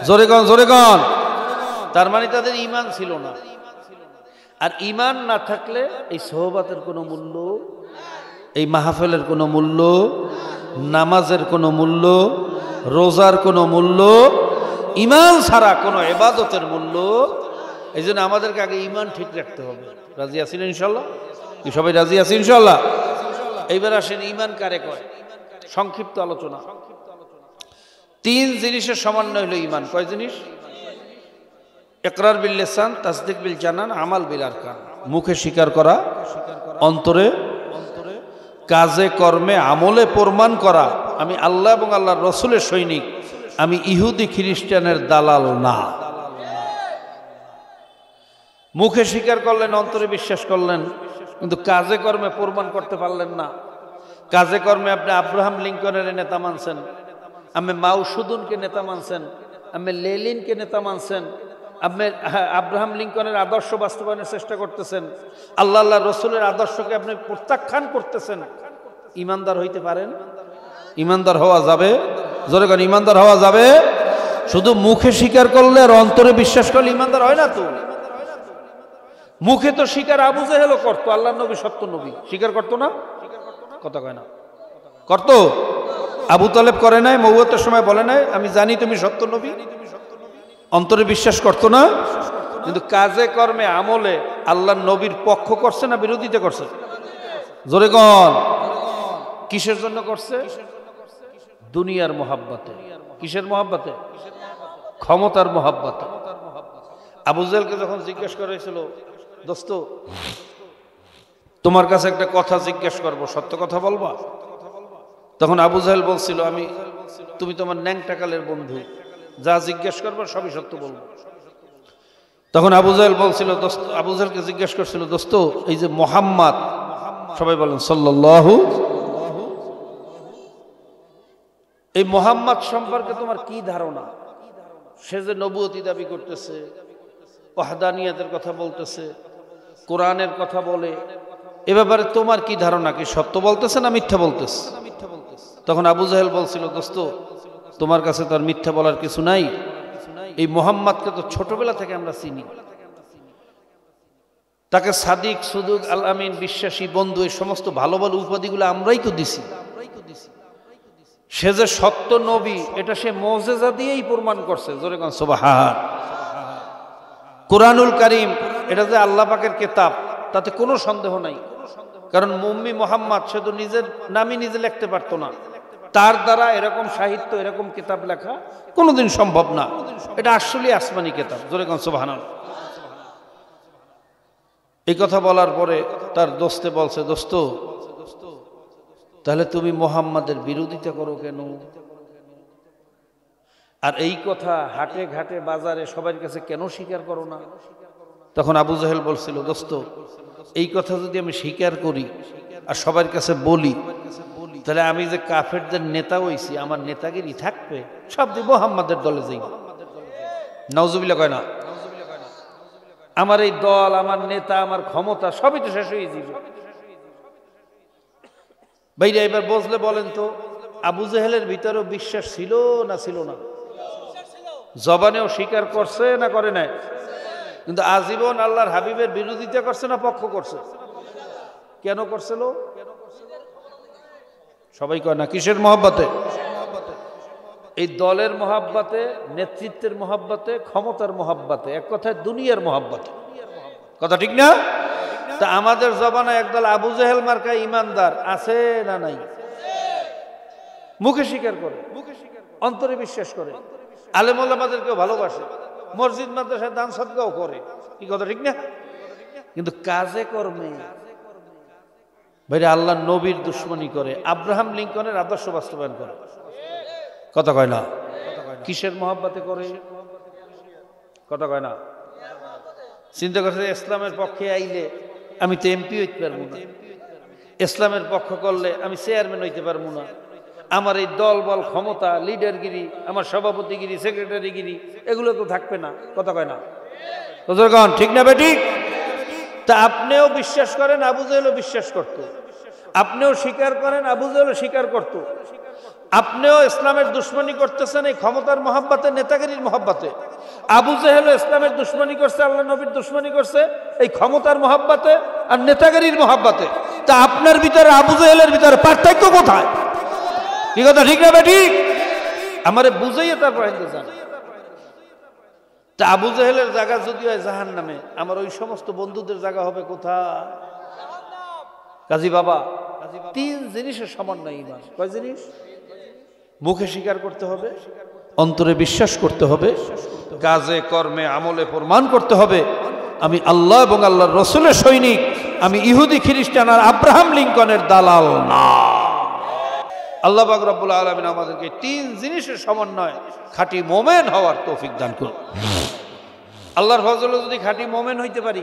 A: জোরে কন, জোরে কন। তার মানে তাদের ঈমান ছিল না। আর ঈমান না থাকলে এই সোহবাতের কোনো মূল্য, এই মাহফিলের কোনো মূল্য, নামাজের কোনো মূল্য, রোজার কোনো মূল্য, ঈমান ছাড়া কোনো ইবাদতের মূল্য। এই জন্য আমাদেরকে আগে ঈমান ঠিক রাখতে হবে। রাজি আছেন ইনশাল্লাহ? কি সবাই রাজি আছেন ইনশাল্লাহ? এইবার আসেন ঈমান কারে কয়, সংক্ষিপ্ত আলোচনা। 3 জিনিসের সমন্বয় হলো ঈমান। কয় জিনিস? ইকরার বিল লিসান, তাসদিক বিল জানান, আমাল বিল আরকান। মুখে স্বীকার করা, অন্তরে, কাজে কর্মে আমলে প্রমাণ করা আমি আল্লাহ এবং আল্লাহর রসুলের সৈনিক, আমি ইহুদি খ্রিস্টানের দালাল না। মুখে স্বীকার করলেন, অন্তরে বিশ্বাস করলেন, কিন্তু কাজে কর্মে প্রমাণ করতে পারলেন না। কাজে কর্মে আপনি আব্রাহাম লিঙ্কনের নেতা মানছেন, আপনি মাউসুদুনকে নেতা মানছেন, আপনি লেলিনকে নেতা মানছেন, আপনি আব্রাহাম লিঙ্কনের আদর্শ বাস্তবায়নের চেষ্টা করতেছেন, আল্লাহ আল্লাহ রসুলের আদর্শকে আপনি প্রত্যাখ্যান করতেছেন। ইমানদার হইতে পারেন? ইমানদার হওয়া যাবে? জোরে করেন, ইমানদার হওয়া যাবে? শুধু মুখে স্বীকার করলে আর অন্তরে বিশ্বাস করলে ইমানদার হয় না তো। মুখে তো স্বীকার আবু জেহেলও করতো, আল্লাহ নবী সত্য নবী, স্বীকার করতো না? কথা কয় না। করতো? আবু তালেব করে নাই? মৌয়াতের সময় বলে নাই আমি জানি তুমি সত্য নবী? অন্তরে বিশ্বাস করতো না? কিন্তু কাজে কর্মে আমলে আল্লাহ নবীর পক্ষ করছে না বিরোধিতা করছে? জোরে কন। কিসের জন্য করছে? দুনিয়ার মোহাব্বতে। কিসের মোহাব্বতে? ক্ষমতার মোহাব্বতে। আবু জেহেলকে যখন জিজ্ঞেস করা হয়েছিল, দোস্ত তোমার কাছে একটা কথা জিজ্ঞেস করবো, সত্য কথা বলবা? তখন আবু জেহেল বলছিল, তুমি তোমার ন্যাংটাকালের বন্ধু, যা জিজ্ঞেস করবো সবই সত্য বলবো। তখন আবু জেহেল বলছিল, দোস্ত, আবু জেহেলকে জিজ্ঞেস করছিল, দোস্ত এই যে মুহাম্মদ, সবাই বলেন সাল্লাল্লাহু, এই মুহাম্মদ সম্পর্কে তোমার কি ধারণা? সে যে নবুয়তি দাবি করতেছে, ওয়াহদানিয়াতের কথা বলতেছে, কোরআনের কথা বলে, এ ব্যাপারে তোমার কি ধারণা? কি সত্য বলতেছে না মিথ্যা বলতেছে? তখন আবু জেহেল বলছিল, দোস্ত তোমার কাছে তো আর মিথ্যা বলার কিছু নাই, এই মুহাম্মদকে তো ছোটবেলা থেকে আমরা চিনি, তাকে সাদিক, সুদুক, আল আমিন, বিশ্বাসী, বন্ধু, এই সমস্ত ভালো ভালো উপাধিগুলো আমরাই তো দিছি। সে যে সত্য নবী এটা সে মুজিজা দিয়েই প্রমাণ করছে। জোরে কোন সুবহান। কোরআনুল কারীম এটা যে আল্লাহ পাকের কিতাব তাতে কোনো সন্দেহ নাই, কারণ মুম্মি মুহাম্মদ সে তো নিজের নামই নিজে লিখতে পারতো না, তার দ্বারা এরকম সাহিত্য, এরকম কিতাব লেখা কোনোদিন সম্ভব না। এটা আসলে আসমানি কিতাব। জোরে কোন সুবহানাল্লাহ। এই কথা বলার পরে তার দোস্তে বলছে, দোস্ত তাহলে তুমি মুহাম্মাদের বিরোধিতা করো কেন? আর এই কথা হাটে ঘাটে বাজারে সবার কাছে কেন স্বীকার করো না? তখন আবু জেহেল বলছিল, দোস্ত এই কথা যদি আমি স্বীকার করি আর সবার কাছে বলি, তাহলে আমি যে কাফেরদের নেতা হইছি, আমার নেতাগিরি থাকবে? সব দিয়ে মুহাম্মাদের দলে যাই। নাউজুবিল্লাহ কয় না? আমার এই দল, আমার নেতা, আমার ক্ষমতা সবই তো শেষ হয়ে যাবে। ভাইরা এবার বুঝলে বলেন তো, আবু জেহেলের ভিতরেও বিশ্বাস ছিল না ছিল না? জবানেও স্বীকার করছে না করে নাই? কিন্তু আজীবন আল্লাহর হাবিবের বিরোধিতা করছে না পক্ষ করছে? কেন করছিল? সবাই কয় না কিসের মহব্বতে? এই দলের মহব্বতে, নেতৃত্বের মহব্বতে, ক্ষমতার মহব্বতে, এক কথায় দুনিয়ার মহব্বতে। কথা ঠিক না? তা আমাদের জবানে একদল আবু জেহেল মার্কা ইমানদার আছে না নাই? মুখে স্বীকার করে, অন্তরে বিশ্বাস করে, আলেম ওলামাদেরকেও ভালোবাসে, মসজিদ মাদ্রাসায় দান সদকাও করে, কি কথা ঠিক না? কিন্তু কাজে কর্মে ভাইরা আল্লাহ নবীর দুশ্মনী করে, আব্রাহাম লিঙ্কনের আদর্শ বাস্তবায়ন করে। কথা কয় না? কিসের মহব্বতে করে? কথা কয় না? চিন্তা করছে ইসলামের পক্ষে আইলে আমি তো এমপি হইতে পারবো না, ইসলামের পক্ষ করলে আমি চেয়ারম্যান হইতে পারবো না, আমার এই দল বল ক্ষমতা লিডারগিরি আমার সভাপতিগিরি সেক্রেটারিগিরি এগুলো তো থাকবে না। কথা কয় না? ঠিক না বেঠিক? তা আপনিও বিশ্বাস করেন আবু জেহেলও বিশ্বাস করত, আপনিও স্বীকার করেন আবু জেহেলও স্বীকার করত, আপনিও ইসলামের দুশ্মনী করতেছেন এই ক্ষমতার মহাব্বতে নেতাগিরির মহাব্বতে, আবু জেহেলও ইসলামের দুশ্মনী করছে আল্লাহ নবীর দুশ্মনী করছে এই ক্ষমতার মহাব্বতে আর নেতাগিরির মহাব্বতে। তা আপনার ভিতরে আবু জেহেলের ভিতরে পার্থক্য কোথায়? কি কথা ঠিক না বেঠিক? আমারে বুঝাইয়ে তারপর জান। তা আবু জেহেলের জায়গা যদি হয় জাহান্নামে, আমার ওই সমস্ত বন্ধুদের জায়গা হবে কোথায়? কাজী বাবা, তিন জিনিসের সমন্বয় ঈমান। কয় জিনিস? মুখে স্বীকার করতে হবে, অন্তরে বিশ্বাস করতে হবে, কাজে কর্মে আমলে প্রমাণ করতে হবে আমি আল্লাহ এবং আল্লাহর রসুলের সৈনিক, আমি ইহুদি খ্রিস্টান আর আব্রাহাম লিঙ্কনের দালাল না। আল্লাহ পাক রব্বুল আলামিন আমাদেরকে তিন জিনিসের সমন্বয় খাঁটি মোমেন হওয়ার তৌফিক দান করুন। আল্লাহর ফজলে যদি খাঁটি মোমেন হইতে পারি,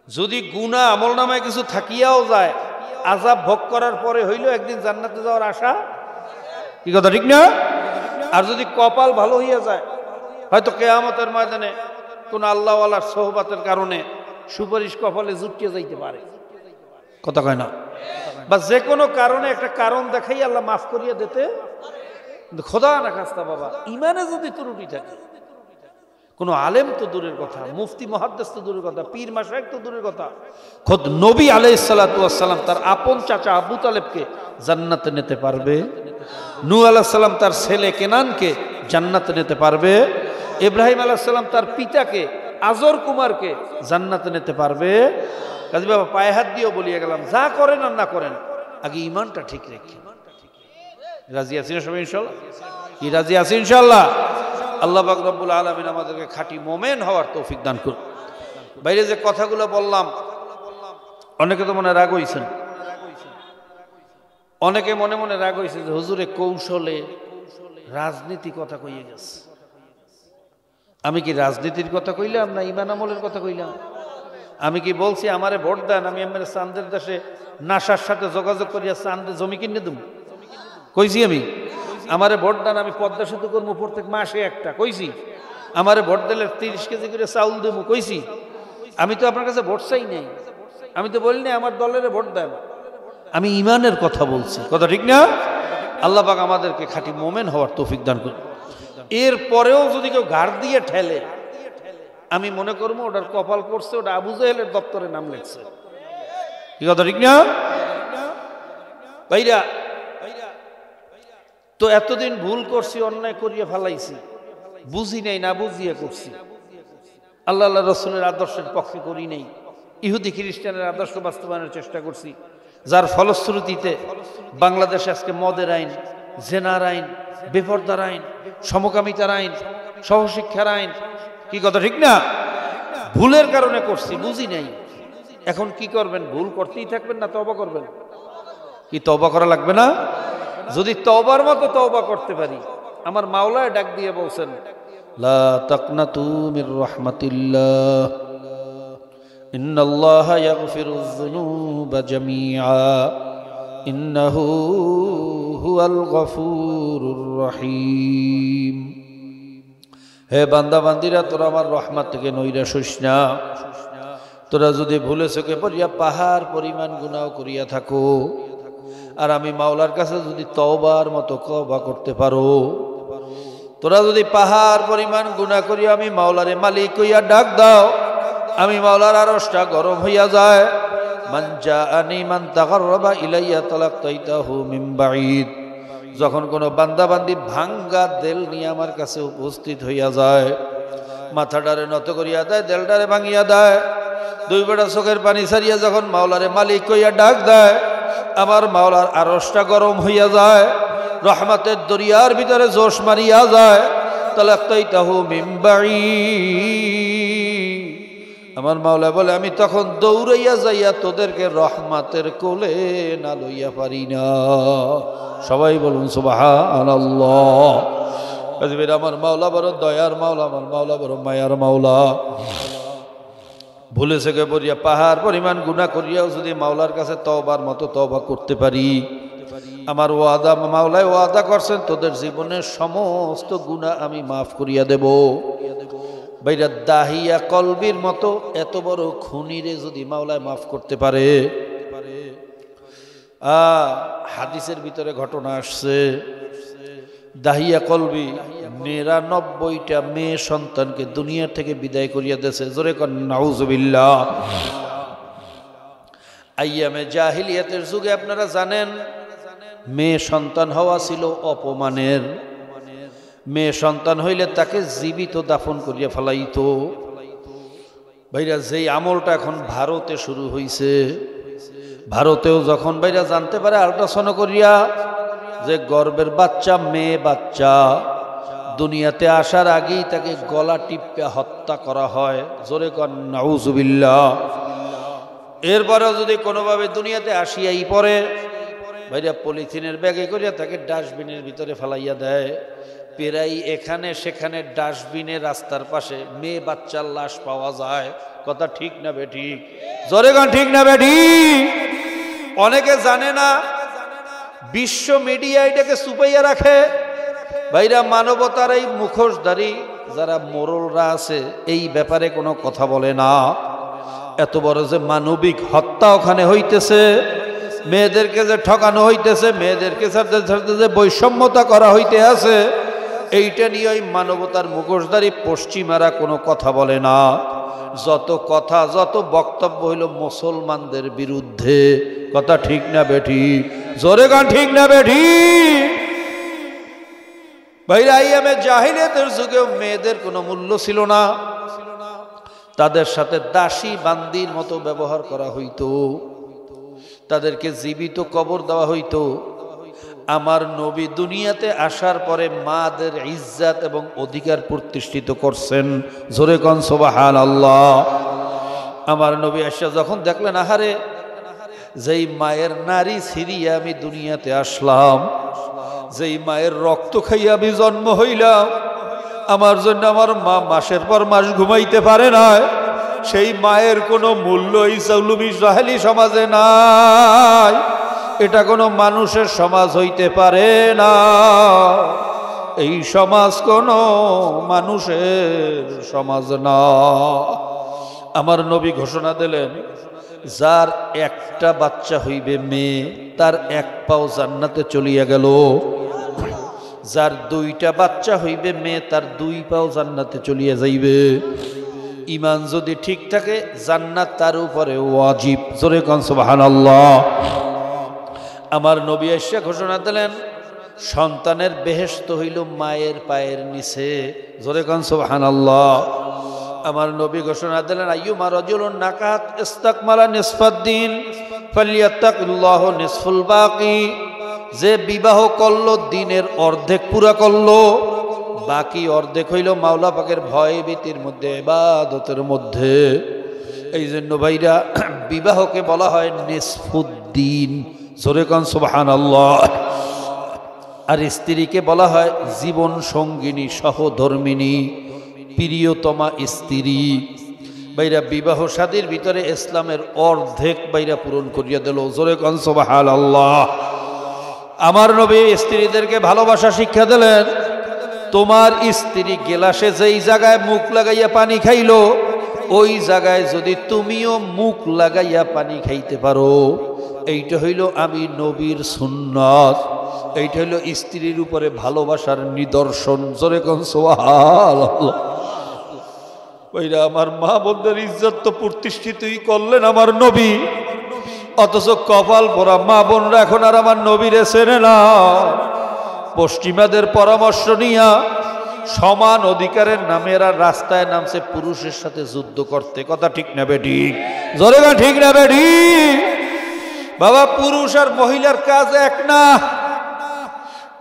A: যদি গুনাহ আমলনামায় কিছু থাকিয়াও যায়, আযাব ভোগ করার পরে হইলেও একদিন জান্নাতে যাওয়ার আশা। কি কথা ঠিক না? আর যদি কপাল ভালো হইয়া যায়, হয়তো কিয়ামতের ময়দানে কোন আল্লাহওয়ালার সোহবতের কারণে সুপারিশ কপালে জুটিয়ে যাইতে পারে। কথা কয় না? বা যে কোনো কারণে একটা কারণ দেখাই আল্লাহ মাফ করিয়া দিতে। খোদা না খাস্তা বাবা, ইমানে যদি ত্রুটি থাকে, কোন আলেম তো দূরের কথা, মুফতি মুহাদ্দিস তো দূরের কথা, পীর মাশায়েখ তো দূরের কথা, খোদ নবী আলাইহিস সালাতু ওয়াস সালাম তার আপন চাচা আবু তালেবকে জান্নাতে নিতে পারবে, নূহ আলাইহিস সালাম তার ছেলে কেনানকে জান্নাতে নিতে পারবে, ইব্রাহিম আলাইহিস সালাম তার পিতাকে আজর কুমারকে জান্নাতে নিতে পারবে। কাজী বাবা পায়ে হাত দিয়েও বলিয়ে গেলাম, যা করেন আর না করেন আগে ইমানটা ঠিক রেখে। রাজি আছেন সবাই ইনশাআল্লাহ? কি রাজি আছেন ইনশাআল্লাহ? আল্লাহ পাক রব্বুল আলামিন আমাদেরকে খাঁটি মোমেন হওয়ার তৌফিক দান করুন। বাইরে যে কথাগুলো বললাম, অনেকে তো মনে রাগ হইছেন, অনেকে মনে মনে রাগ হইছে যে হুজুরে কৌশলে রাজনীতি কথা কইয়ে গেছে। আমি কি রাজনীতির কথা কইলাম না ইমান আমলের কথা কইলাম? আমি কি বলছি আমারে ভোট দেন, আমি আমার চাঁদের দেশে নাসার সাথে যোগাযোগ করিয়া চাঁদে জমি কিনে দেব? কইছি আমি? আমারে ভোট দেন, আমি পদ্মা সেতু করবো প্রত্যেক মাসে একটা? কইছি? আমারে ভোট দিলে 30 কেজি করে চাউল দেবো? কইছি? আমি তো আপনার কাছে ভোট চাই নাই, আমি তো বলিনি আমার দলের ভোট দেন, আমি ইমানের কথা বলছি। কথা ঠিক না? আল্লাহ পাক আমাদেরকে খাঁটি মোমেন হওয়ার তৌফিক দান করুন। এর পরেও যদি কেউ ঘাড় দিয়ে ঠেলে, আমি মনে করবো ওটার কপাল পড়ছে, ওটা আবু জেহেলের দপ্তরে নাম লেখছে। কি কথা ঠিক না ভাইরা? তো এতদিন ভুল করছি, অন্যায় করিয়া ফেলাইছি, বুঝি নাই, না বুঝিয়ে করছি, আল্লাহ আল্লাহ রসুলের আদর্শের পক্ষে করি নাই, ইহুদি খ্রিস্টানের আদর্শ বাস্তবায়নের চেষ্টা করছি, যার ফলশ্রুতিতে বাংলাদেশে আজকে মদের আইন, জেনার আইন, বেপরদার আইন, সমকামিতার আইন, সহশিক্ষার আইন। কি কথা ঠিক না? ভুলের কারণে করছি, বুঝি নাই। এখন কি করবেন? ভুল করতেই থাকবেন না তওবা করবেন? কি তওবা করা লাগবে না? যদি তওবার মতো তওবা করতে পারি, আমার মাওলায় ডাক দিয়ে বলছেন, লা তাকনাতু মির রাহমাতিল্লাহ ইন্নাল্লাহা ইয়াগফিরুয যুনুবা জামিআ ইন্নাহু হুয়াল গফুরুর রহিম। হে বান্দা বান্দিরা, তোরা আমার রহমত থেকে নৈরাশ হইস না। তোরা যদি ভুলে চোখে পড়িয়া পাহাড় পরিমাণ গুনাহ করিয়া থাকো, আর আমি মাওলার কাছে যদি তওবার মতো তওবা করতে পারো, তোরা যদি পাহাড় পরিমাণ গুনাহ করিয়া আমি মাওলারে মালিক কইয়া ডাক দাও, আমি মাওলার আরশটা গরম হইয়া যায়। মান জাআনি মান তাকাররাবা ইলাইয়া তালাক্তাইতাহু মিন বাঈদ। যখন কোনো বান্দা বান্দি ভাঙ্গা দিল নিয়ে আমার কাছে উপস্থিত হইয়া যায়, মাথাটারে নত করিয়া দেয়, দিলটারে ভাঙিয়া দেয়, দুই বেটা চোখের পানি ছাড়িয়া যখন মাওলারে মালিক কইয়া ডাক দেয়, আমার মাওলার আরশটা গরম হইয়া যায়, রহমতের দরিয়ার ভিতরে জোশ মারিয়া যায়। তালাক্তাইতাহু মিন বাঈদ। আমার মাওলা বলে, আমি তখন দৌড়াইয়া যাইয়া তোদেরকে রহমতের কোলে না লইয়া পারি না। সবাই বলুন সুবহানাল্লাহ। আমার মাওলা বড় দয়ার মাওলা, আমার মাওলা বড় মায়ার মাওলা। ভুলে থেকে পড়িয়া পাহাড় পরিমাণ গুনাহ করিয়াও যদি মাওলার কাছে তওবার মতো তওবা করতে পারি, আমার ওয়াদা, মাওলায় ওয়াদা করছেন তোদের জীবনের সমস্ত গুনাহ আমি মাফ করিয়া দেব। ভাইরা দাহিয়া কলবির মতো এত বড় খুনিরে যদি মাওলায় মাফ করতে পারে, হাদিসের ভিতরে ঘটনা আসছে, দাহিয়া কলবি ৯৯টা মেয়ে সন্তানকে দুনিয়া থেকে বিদায় করিয়া দিয়েছে। জোরে কর নাউজুবিল্লাহ। আইয়ামে জাহিলিয়াতের যুগে আপনারা জানেন মেয়ে সন্তান হওয়া ছিল অপমানের। মেয়ে সন্তান হইলে তাকে জীবিত দাফন করিয়া ফেলাইতো। ভাইরা যেই আমলটা এখন ভারতে শুরু হইছে, ভারতেও যখন ভাইরা জানতে পারে আল্ট্রাসাউন্ড করিয়া যে গর্ভের বাচ্চা মেয়ে বাচ্চা, দুনিয়াতে আসার আগেই তাকে গলা টিপে হত্যা করা হয়। জোরে কর নাউজুবিল্লাহ। এরপরেও যদি কোনোভাবে দুনিয়াতে আসিয়াই পড়ে, ভাইরা পলিথিনের ব্যাগে করিয়া তাকে ডাস্টবিনের ভিতরে ফেলাইয়া দেয়। প্রায় এখানে সেখানে ডাস্টবিনে রাস্তার পাশে মেয়ে বাচ্চার লাশ পাওয়া যায়। কথা ঠিক না বেঠিক? জোরে কর ঠিক না বেঠিক? অনেকে জানে না, বিশ্ব মিডিয়া এটাকে চুপাইয়া রাখে। ভাইরা মানবতার এই মুখোশধারী যারা মোরলরা আছে এই ব্যাপারে কোনো কথা বলে না। এত বড় যে মানবিক হত্যা ওখানে হইতেছে, মেয়েদেরকে যে ঠকানো হইতেছে, মেয়েদেরকে সাথে যে বৈষম্যতা করা হইতে আছে, এইটা নিয়ে ওই মানবতার মুখোশধারী পশ্চিমারা কোনো কথা বলে না। যত কথা যত বক্তব্য হইল মুসলমানদের বিরুদ্ধে। কথা ঠিক না বেঠিক? জোরে গান ঠিক না বেঠিক? ভাইরা আইয়ামে জাহিলিয়াতের যুগেও মেয়েদের কোনো মূল্য ছিল না। তাদের সাথে দাসী বান্দির মতো ব্যবহার করা হইতো, তাদেরকে জীবিত কবর দেওয়া হইতো। আমার নবী দুনিয়াতে আসার পরে মাদের ইজ্জত এবং অধিকার প্রতিষ্ঠিত করছেন। জোরে কোন সুবহানাল্লাহ। আমার নবী আয়েশা যখন দেখলেন, আহারে যেই মায়ের নারী ছিড়িয়া আমি দুনিয়াতে আসলাম, যেই মায়ের রক্ত খাইয়া আমি জন্ম হইলাম, আমার জন্য আমার মা মাসের পর মাস ঘুমাইতে পারে না, সেই মায়ের কোনো মূল্য ইসলামী সমাজে নাই। এটা কোনো মানুষের সমাজ হইতে পারে না। এই সমাজ কোনো মানুষের সমাজ না। আমার নবী ঘোষণা দিলেন, যার একটা বাচ্চা হইবে মেয়ে, তার এক পাও জান্নাতে চলিয়া গেল। যার দুইটা বাচ্চা হইবে মেয়ে, তার দুই পাও জান্নাতে চলিয়া যাইবে। ঈমান যদি ঠিক থাকে, জান্নাত তার উপরে ওয়াজিব। জোরে কোন সুবহানাল্লাহ। আমার নবী এসে ঘোষণা দিলেন, সন্তানের বেহেশত হইল মায়ের পায়ের নিচে। জোরে কোন সুবহানাল্লাহ। আমার নবী ঘোষণা দিলেন, আইয়ুমা রাজুলুন নাকাত ইস্তাকমালা নিসফাদ্দিন ফালিয়াত্তাকিল্লাহু নিসফুল বাকি। যে বিবাহ করলো দিনের অর্ধেক পুরা করলো, বাকি অর্ধেক হইল মাওলা পাকের ভয় ভীতির মধ্যে, ইবাদতের মধ্যে। এই জন্য ভাইরা বিবাহকে বলা হয় নিসফুদ্দিন। জোরে কোন সুবহানাল্লাহ। আর স্ত্রীকে বলা হয় জীবন সঙ্গিনী, সহধর্মিনী, প্রিয়তমা স্ত্রী। ভাইরা বিবাহ শাদীর ভিতরে ইসলামের অর্ধেক ভাইরা পূরণ করিয়া দিল। জোরে কোন সুবহানাল্লাহ। আমার নবী স্ত্রীদেরকে ভালোবাসা শিক্ষা দিলেন। তোমার স্ত্রী গেলাসে যেই জায়গায় মুখ লাগাইয়া পানি খাইলো, ওই জায়গায় যদি তুমিও মুখ লাগাইয়া পানি খাইতে পারো, এইটা হইল আমি নবীর সুন্নাত। এইটা হইল স্ত্রীর উপরে ভালোবাসার নিদর্শন। জোরে কোন সুবহানাল্লাহ। ওইরা আমার মা বোনদের ইজ্জত তো প্রতিষ্ঠিতই করলেন আমার নবী, অথচ কপাল পোড়া মা বোনরা এখন আর আমার নবীরে চেনে না। পশ্চিমাদের পরামর্শ নিয়া সমান অধিকারের নামে এরা রাস্তায় নামছে পুরুষের সাথে যুদ্ধ করতে। কথা ঠিক না বেঠিক? জোরে না ঠিক না বেঠিক? বাবা, পুরুষ আর মহিলার কাজ এক না।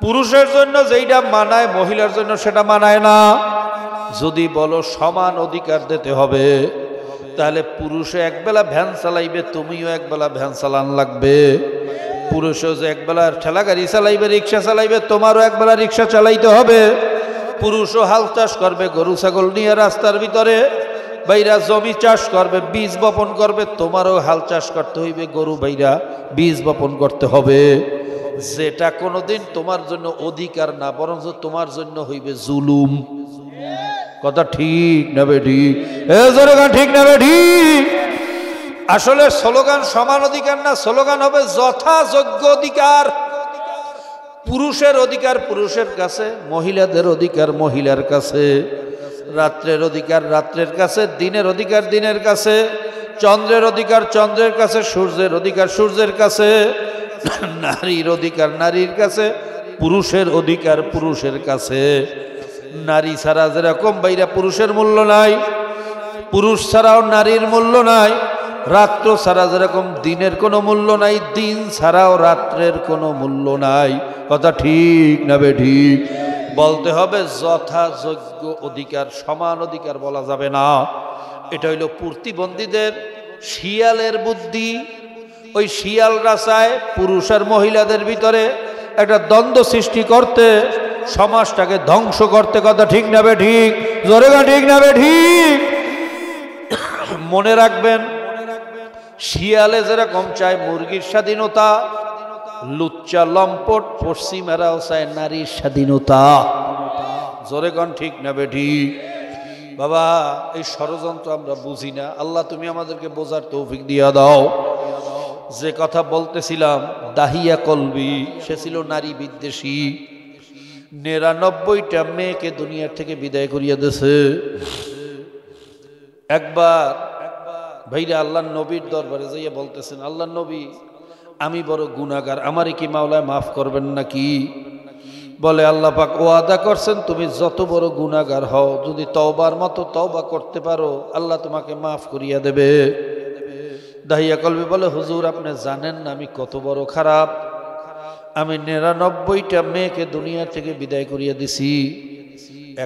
A: পুরুষের জন্য যেইটা মানায় মহিলার জন্য সেটা মানায় না। যদি বলো সমান অধিকার দিতে হবে, তাহলে পুরুষে একবেলা ভ্যান চালাইবে, তুমিও একবেলা ভ্যান চালান লাগবে। পুরুষও যে একবেলা ঠেলা গাড়ি চালাইবে, রিক্সা চালাইবে, তোমারও একবেলা রিক্সা চালাইতে হবে। পুরুষও হাল চাষ করবে গরু ছাগল নিয়ে রাস্তার ভিতরে, বাইরা জমি চাষ করবে, বীজ বপন করবে, তোমারও হাল চাষ করতে হইবে, গরু বাইরা বীজ বপন করতে হবে। যেটা কোনোদিন তোমার জন্য অধিকার না, বরং তোমার জন্য হইবে জুলুম। কথা ঠিক না বেঠিক? ঠিক না বেঠিক? আসলে স্লোগান সমান অধিকার না, স্লোগান হবে যথাযোগ্য অধিকার। পুরুষের অধিকার পুরুষের কাছে, মহিলাদের অধিকার মহিলার কাছে, রাত্রের অধিকার রাত্রের কাছে, দিনের অধিকার দিনের কাছে, চন্দ্রের অধিকার চন্দ্রের কাছে, সূর্যের অধিকার সূর্যের কাছে, নারীর অধিকার নারীর কাছে, পুরুষের অধিকার পুরুষের কাছে। নারী ছাড়া যেরকম বাইরা পুরুষের মূল্য নাই, পুরুষ ছাড়াও নারীর মূল্য নাই। রাত্র ছাড়া যেরকম দিনের কোনো মূল্য নাই, দিন ছাড়াও রাত্রের কোনো মূল্য নাই। কথা ঠিক না বেঠিক? বলতে হবে যথাযোগ্য অধিকার, সমান অধিকার বলা যাবে না। এটা হইল প্রতিবন্ধীদের শিয়ালের বুদ্ধি। ওই শিয়ালরা চায় পুরুষ আর মহিলাদের ভিতরে একটা দ্বন্দ্ব সৃষ্টি করতে, সমাজটাকে ধ্বংস করতে। কথা ঠিক না বেঠিক? জোরে গা ঠিক না বেঠিক? মনে রাখবেন, শিয়ালে যেরকম চায় মুরগির স্বাধীনতা, লুচ্চা লম্পট পশ্চিমেরাও চায় নারীর স্বাধীনতা। জোরে গান ঠিক না বেঠিক? বাবা, এই ষড়যন্ত্র আমরা বুঝি না। আল্লাহ তুমি আমাদেরকে বোঝার তৌফিক দিয়া দাও। যে কথা বলতেছিলাম, দাহিয়া কলবি, সে ছিল নারী বিদ্বেষী। ৯৯টা মেয়েকে দুনিয়ার থেকে বিদায় করিয়া দিয়েছে। একবার ভাইরা আল্লাহ নবীর দরবারে যাইয়া বলতেছেন, আল্লাহ নবী, আমি বড় গুনাহগার, আমারে কি মাওলায় মাফ করবেন নাকি? বলে, আল্লাহ পাক ওয়াদা করছেন তুমি যত বড় গুনাহগার হও, যদি তওবার মতো তওবা করতে পারো, আল্লাহ তোমাকে মাফ করিয়া দেবে। দাহিয়া কলবি বলে, হুজুর আপনি জানেন না আমি কত বড় খারাপ। আমি ৯৯টা মেয়েকে দুনিয়া থেকে বিদায় করিয়া দিছি।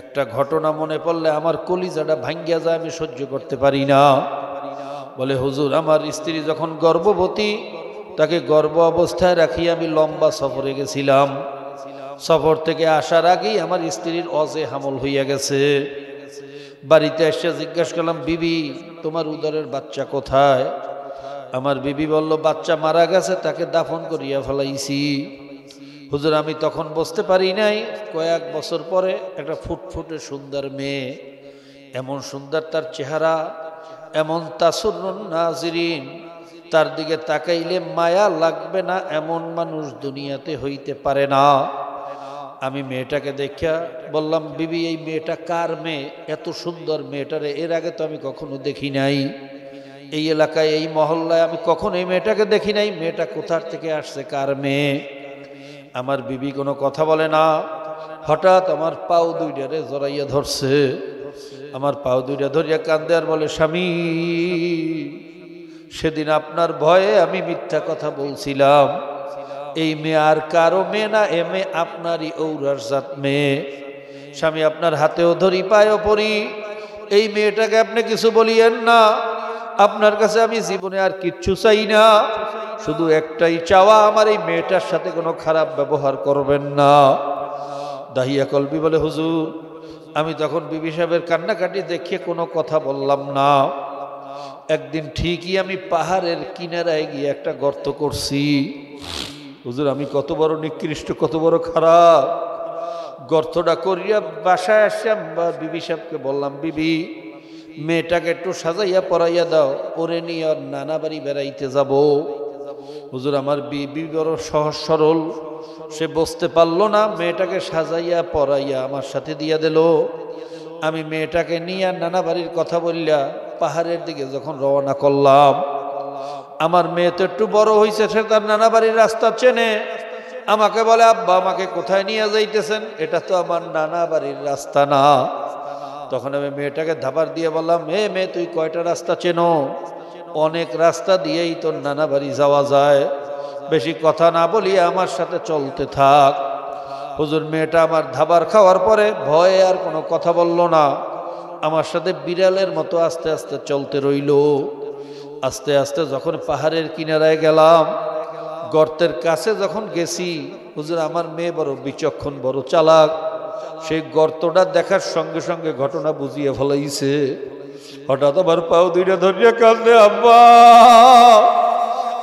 A: একটা ঘটনা মনে পড়লে আমার কলিজাটা ভাঙ্গিয়া যায়, আমি সহ্য করতে পারি না। বলে, হুজুর আমার স্ত্রী যখন গর্ভবতী, তাকে গর্ভ অবস্থায় রাখি আমি লম্বা সফরে গেছিলাম। সফর থেকে আসার আগেই আমার স্ত্রীর অজে হামল হইয়া গেছে। বাড়িতে এসে জিজ্ঞাসা করলাম, বিবি তোমার উদরের বাচ্চা কোথায়? আমার বিবি বলল, বাচ্চা মারা গেছে, তাকে দাফন করিয়া ফেলাইছি। হুজুর আমি তখন বুঝতে পারি নাই, কয়েক বছর পরে একটা ফুটফুটে সুন্দর মেয়ে, এমন সুন্দর তার চেহারা, এমন তাসুরুন নাজিরিন, তার দিকে তাকাইলে মায়া লাগবে না এমন মানুষ দুনিয়াতে হইতে পারে না। আমি মেয়েটাকে দেখা বললাম, বিবি এই মেয়েটা কার মেয়ে? এত সুন্দর মেয়েটারে এর আগে তো আমি কখনো দেখি নাই, এই এলাকায় এই মহল্লায় আমি কখনো এই মেয়েটাকে দেখি নাই। মেয়েটা কোথার থেকে আসছে, কার মেয়ে? আমার বিবি কোনো কথা বলে না। হঠাৎ আমার পাও দুইটারে জড়াইয়া ধরছে। আমার পাও দুইটা ধরিয়া কান্দে আর বলে, স্বামী সেদিন আপনার ভয়ে আমি মিথ্যা কথা বলছিলাম। এই মেয়ে আর কারো মেয়ে না, এ মেয়ে আপনারই ঔরার জাত মেয়ে। স্বামী আপনার হাতেও ধরি, পায়েও পড়ি, এই মেয়েটাকে আপনি কিছু বলিয়েন না। আপনার কাছে আমি জীবনে আর কিচ্ছু চাই না, শুধু একটাই চাওয়া, আমার এই মেয়েটার সাথে কোনো খারাপ ব্যবহার করবেন না। দাহিয়া কলবি বলে, হুজুর আমি তখন বিবি সাহেবের কান্নাকাটি দেখে কোনো কথা বললাম না। একদিন ঠিকই আমি পাহাড়ের কিনারায় গিয়ে একটা গর্ত করছি। হুজুর আমি কত বড় নিকৃষ্ট, কত বড় খারাপ। গর্তটা করিয়া বাসায় আসলাম, বিবি সাহেবকে বললাম, বিবি মেয়েটাকে একটু সাজাইয়া পরাইয়া দাও, ওরে নিয়ে আর নানা বাড়ি বেড়াইতে যাব। হুজুর আমার বিবি বড় সহজ সরল, সে বুঝতে পারলো না, মেয়েটাকে সাজাইয়া পরাইয়া আমার সাথে দিয়া দিল। আমি মেয়েটাকে নিয়ে নানা বাড়ির কথা বললা পাহাড়ের দিকে যখন রওনা করলাম, আমার মেয়ে তো একটু বড় হয়েছে, সে তার নানা বাড়ির রাস্তা চেনে। আমাকে বলে, আব্বা আমাকে কোথায় নিয়ে যাইতেছেন? এটা তো আমার নানা বাড়ির রাস্তা না। তখন আমি মেয়েটাকে ধাবার দিয়ে বললাম, মেয়ে তুই কয়টা রাস্তা চেনো? অনেক রাস্তা দিয়েই তোর নানা বাড়ি যাওয়া যায়, বেশি কথা না বলিয়ে আমার সাথে চলতে থাক। হুজুর মেয়েটা আমার ধাবার খাওয়ার পরে ভয়ে আর কোনো কথা বলল না, আমার সাথে বিড়ালের মতো আস্তে আস্তে চলতে রইল। আস্তে আস্তে যখন পাহাড়ের কিনারায় গেলাম, গর্তের কাছে যখন গেছি, হুজুর আমার মেয়ে বড় বিচক্ষণ, বড় চালাক।
B: সেই গর্তটা দেখার সঙ্গে সঙ্গে ঘটনা বুঝিয়ে ফেলাইছে। হঠাৎ আমার পাও দুইটা ধরিয়া কাঁদে, আব্বা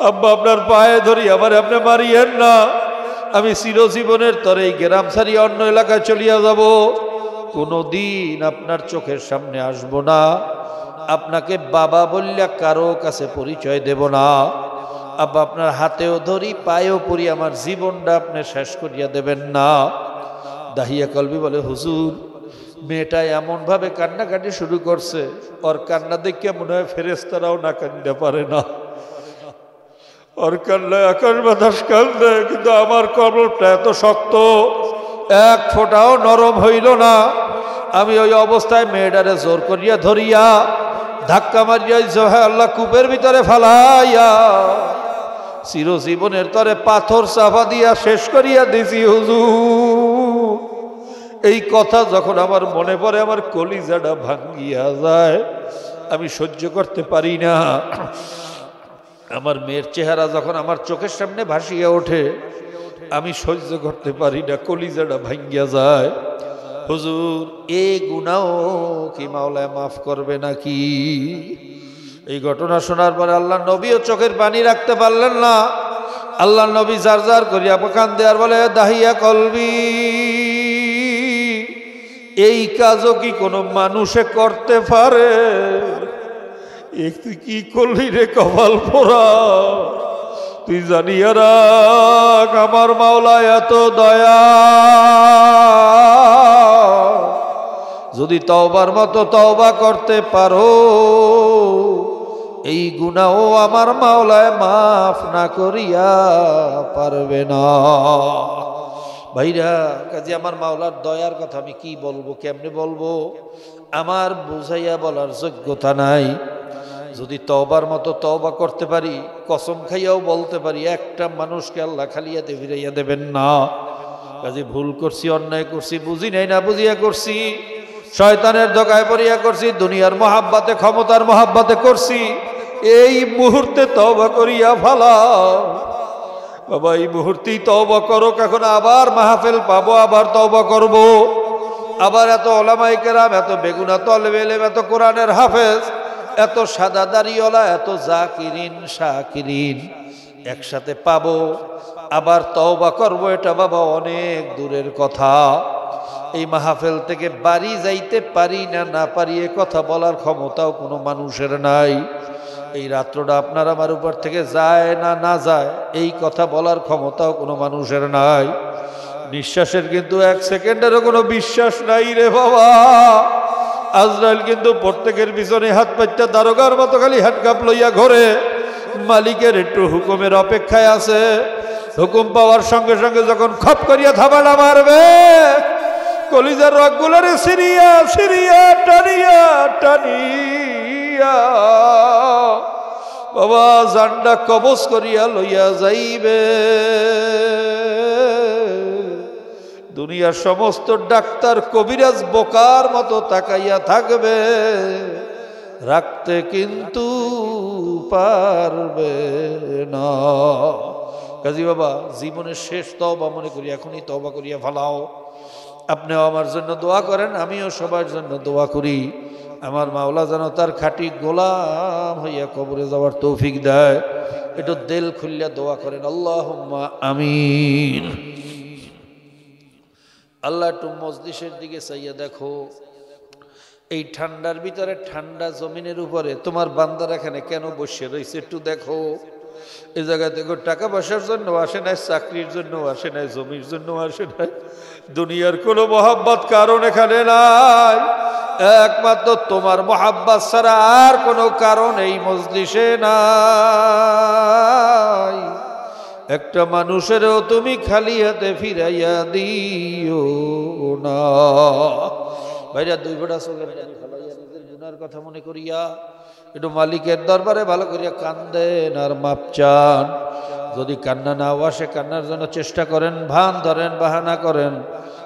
B: আব্বা আপনার পায়ে ধরি, আমার আপনি মারিয়েন না, আমি চিরজীবনের তরে এই গ্রাম ছাড়িয়ে অন্য এলাকায় চলিয়া যাব, কোনোদিন আপনার চোখের সামনে আসবো না, আপনাকে বাবা বললে কারো কাছে পরিচয় দেব না, আব্বা আপনার হাতেও ধরি পায়েও পড়ি, আমার জীবনটা আপনি শেষ করিয়া দেবেন না। দাহিয়া কলবি বলে, হুজুর মেয়েটা এমন ভাবে কান্নাকাটি শুরু করছে, ওর কান্না দেখে মনে হয় ফেরেশতারাও না কান্দতে পারে না, ওর কান্নায় আকাশ বাতাস কান্দে, কিন্তু আমার কবরটা এত শক্ত, এক ফোঁটাও নরম হইল না। আমি ওই অবস্থায় মেয়েটারে জোর করিয়া ধরিয়া ধাক্কা মারিয়া জোহা আল্লাহ কূপের ভিতরে ফালাইয়া চিরজীবনের তরে পাথর চাপা দিয়া শেষ করিয়া দিছি হুজুর। এই কথা যখন আমার মনে পড়ে আমার কলিজাটা ভাঙ্গিয়া যায়, আমি সহ্য করতে পারি না। আমার মেয়ের চেহারা যখন আমার চোখের সামনে ভাসিয়া ওঠে, আমি সহ্য করতে পারি না, কলিজাটা ভাঙ্গিয়া যায়। হুজুর এই গুনাহ কি মাওলায় মাফ করবে নাকি? এই ঘটনা শোনার পরে আল্লাহ নবীও চোখের পানি রাখতে পারলেন না। আল্লাহ নবী জার জার করিয়া কান্দে আর বলে, দাহিয়া কলবি, এই কাজও কি কোনো মানুষে করতে পারে? তুই কি করলি রে কপাল পোড়া, তুই জানিয়া রাখ আমার মাওলা এত দয়া, যদি তওবার মতো তওবা করতে পারো, এই গুনাহ আমার মাওলায় মাফ না করিয়া পারবে না। ভাইরা, কাজে আমার মাওলার দয়ার কথা আমি কি বলবো, কেমনে বলবো, আমার বুঝাইয়া বলার যোগ্যতা নাই। যদি তওবার মতো তওবা করতে পারি, কসম খাইয়াও বলতে পারি, একটা মানুষকে আল্লাহ খালিয়াতে ফিরাইয়া দেবেন না। কাজে ভুল করছি, অন্যায় করছি, বুঝি নাই না বুঝিয়া করছি, শয়তানের ধোঁকায় পড়িয়া করছি, দুনিয়ার মহাব্বাতে ক্ষমতার মহাব্বাতে করছি, এই মুহূর্তে তওবা করিয়া ফালাও বাবা, এই মুহূর্তেই তওবা করো। এখন আবার মাহফিল পাবো, আবার তওবা করব, আবার এত ওলামায়ে কেরাম, এত বেগুনা তলেবে ইলম, এত কোরআনের হাফেজ, এত সাদা দাড়িওয়ালা, এত জাকিরিন শাকিরিন একসাথে পাবো, আবার তওবা করব, এটা বাবা অনেক দূরের কথা। এই মাহফিল থেকে বাড়ি যাইতে পারি না, না পারি এ কথা বলার ক্ষমতাও কোনো মানুষের নাই। এই রাত্রটা আপনার আমার উপর থেকে যায় না না যায়, এই কথা বলার ক্ষমতাও কোনো মানুষের নাই। নিঃশ্বাসের কিন্তু এক সেকেন্ডেরও কোনো বিশ্বাস নাই রে বাবা। আজরাইল কিন্তু প্রত্যেকের পিছনে হাত পাইতে দারোগার মতো খালি হ্যান্ডকাপ লইয়া ঘরে, মালিকের একটু হুকুমের অপেক্ষায় আছে। হুকুম পাওয়ার সঙ্গে সঙ্গে যখন খপ করিয়া থাবালা মারবে, কলিজার রগগুলারে সিরিয়া সিরিয়া টানিয়া টানিয়া বাবা জান্ডা কবজ করিয়া লইয়া যাইবে। দুনিয়ার সমস্ত ডাক্তার কবিরাজ বোকার মতো তাকাইয়া থাকবে, রাখতে কিন্তু পারবে না। কাজী বাবা, জীবনের শেষ তওবা মনে করি এখনই তওবা করিয়া ফেলাও। আপনিও আমার জন্য দোয়া করেন, আমিও সবার জন্য দোয়া করি, আমার মাওলা যেন তার খাঁটি গোলাম হইয়া কবরে যাওয়ার তৌফিক দেয়। একটু দিল খুলিয়া দোয়া করেন, আল্লাহুম্মা আমিন। আল্লাহ, একটু মজলিসের দিকে চাইয়া দেখো, এই ঠান্ডার ভিতরে, ঠান্ডা জমিনের উপরে তোমার বান্দার এখানে কেন বসে রয়েছে একটু দেখো। এই জায়গায় দেখো, টাকা পয়সার জন্য আসে নাই, চাকরির জন্য আসে নাই, জমির জন্য আসে নাই, দুনিয়ার কোনো মহাব্বত কারণ এখানে নাই, একমাত্র তোমার মহাব্বত ছাড়া আর কোনো কারণ এই মজলিসে নাই। একটা মানুষেরও তুমি খালি হাতে ফিরাইয়া দিও না। ভাইরা, দুই ফোঁটা চোখের পানি ফেলাইয়া নিজের গুনার কথা মনে করিয়া একটু মালিকের দরবারে ভালো করিয়া কান্দেন আর মাপ চান। যদি কান্না না আসে, কান্নার জন্য চেষ্টা করেন, ভান ধরেন, বাহানা করেন,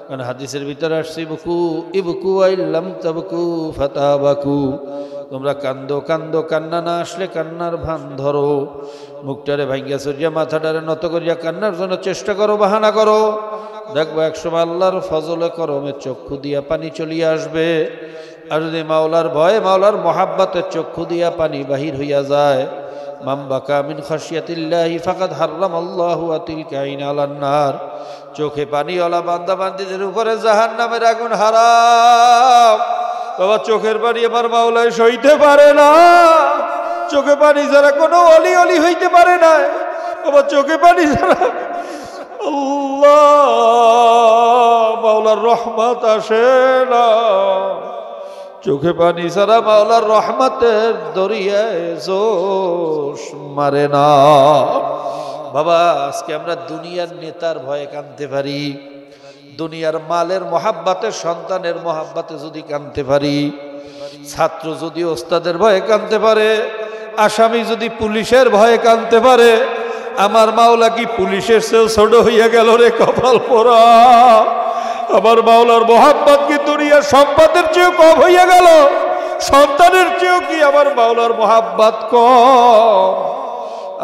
B: কারণ হাদিসের ভিতরে আসছে, ইবকু ইবকু আইল্লাম তাবকু ফাতাবাকু, তোমরা কান্দো কান্দো, কান্না না আসলে কান্নার ভান ধরো, মুখটারে ভাঙ্গিয়া চড়িয়া মাথাটারে নত করিয়া কান্নার জন্য চেষ্টা করো, বাহানা করো। দেখবো একসময় আল্লাহর ফজলে করমে চক্ষু দিয়া পানি চলিয়ে আসবে। আর যদি মাওলার ভয়ে মাওলার মোহাব্বতের চক্ষু দিয়া পানি বাহির হইয়া যায়, মান বাকা মিন খাশিয়াতিল্লাহি ফাকাদ হারামাল্লাহু তিলকা আইন আলান নার। চোখে পানিওয়ালা বান্দা বান্দীদের উপরে জাহান্নামের আগুন হারাম। বাবা চোখের পানি আমার মাওলায় সইতে পারে না। চোখে পানি ছাড়া কোনো অলি অলি হইতে পারে না। বাবা চোখে পানি ছাড়া আল্লাহ মাওলার রহমত আসে না। চোখে পানি ছাড়া মাওলার রহমতের দরিয়ায় জোশ মারে না। বাবা আজকে আমরা দুনিয়ার নেতার ভয়ে কাঁদতে পারি, দুনিয়ার মালের মহাব্বাতে সন্তানের মহাব্বাতে যদি কাঁদতে পারি, ছাত্র যদি ওস্তাদের ভয়ে কাঁদতে পারে, আসামি যদি পুলিশের ভয়ে কাঁদতে পারে, আমার মাওলা কি পুলিশের চেয়েও ছোট হইয়া গেল রে কপাল পোড়া। আমার মাওলার মোহাব্বত কি দুনিয়ার সম্পদের চেয়েও কম হইয়া গেল? সন্তানের চেয়েও কি আমার মাওলার মোহাব্বত কম?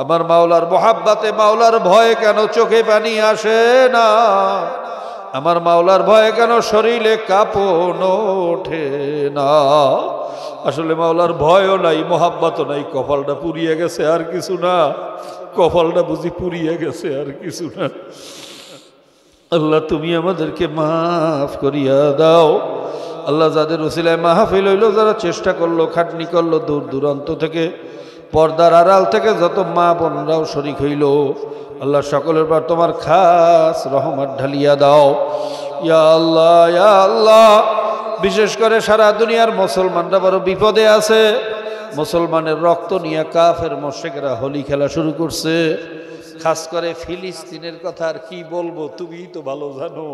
B: আমার মাওলার মোহাব্বতে মাওলার ভয়ে কেন চোখে পানি আসে না? আমার মাওলার ভয়ে কেন শরীরে কাঁপন ওঠে না? আসলে মাওলার ভয়ও নাই, মোহাব্বতও নাই, কপালটা পুড়িয়ে গেছে আর কিছু না। কপালটা বুঝি পুড়িয়ে গেছে আর কিছু না। আল্লাহ তুমি আমাদেরকে মাফ করিয়া দাও। আল্লাহ যাদের উসিলায় মাহফিল হইল, যারা চেষ্টা করলো, খাটনি করলো, দূর দূরান্ত থেকে, পর্দার আড়াল থেকে যত মা বোনরাও শরীক হইল, আল্লাহ সকলের পর তোমার খাস রহমত ঢালিয়া দাও। ইয়া আল্লাহ, ইয়া আল্লাহ। বিশেষ করে সারা দুনিয়ার মুসলমানরা বড় বিপদে আছে। মুসলমানের রক্ত নিয়ে কাফের মুশরিকরা হোলি খেলা শুরু করছে। খাস করে ফিলিস্তিনের কথা আর কি বলবো, তুমিই তো ভালো জানো।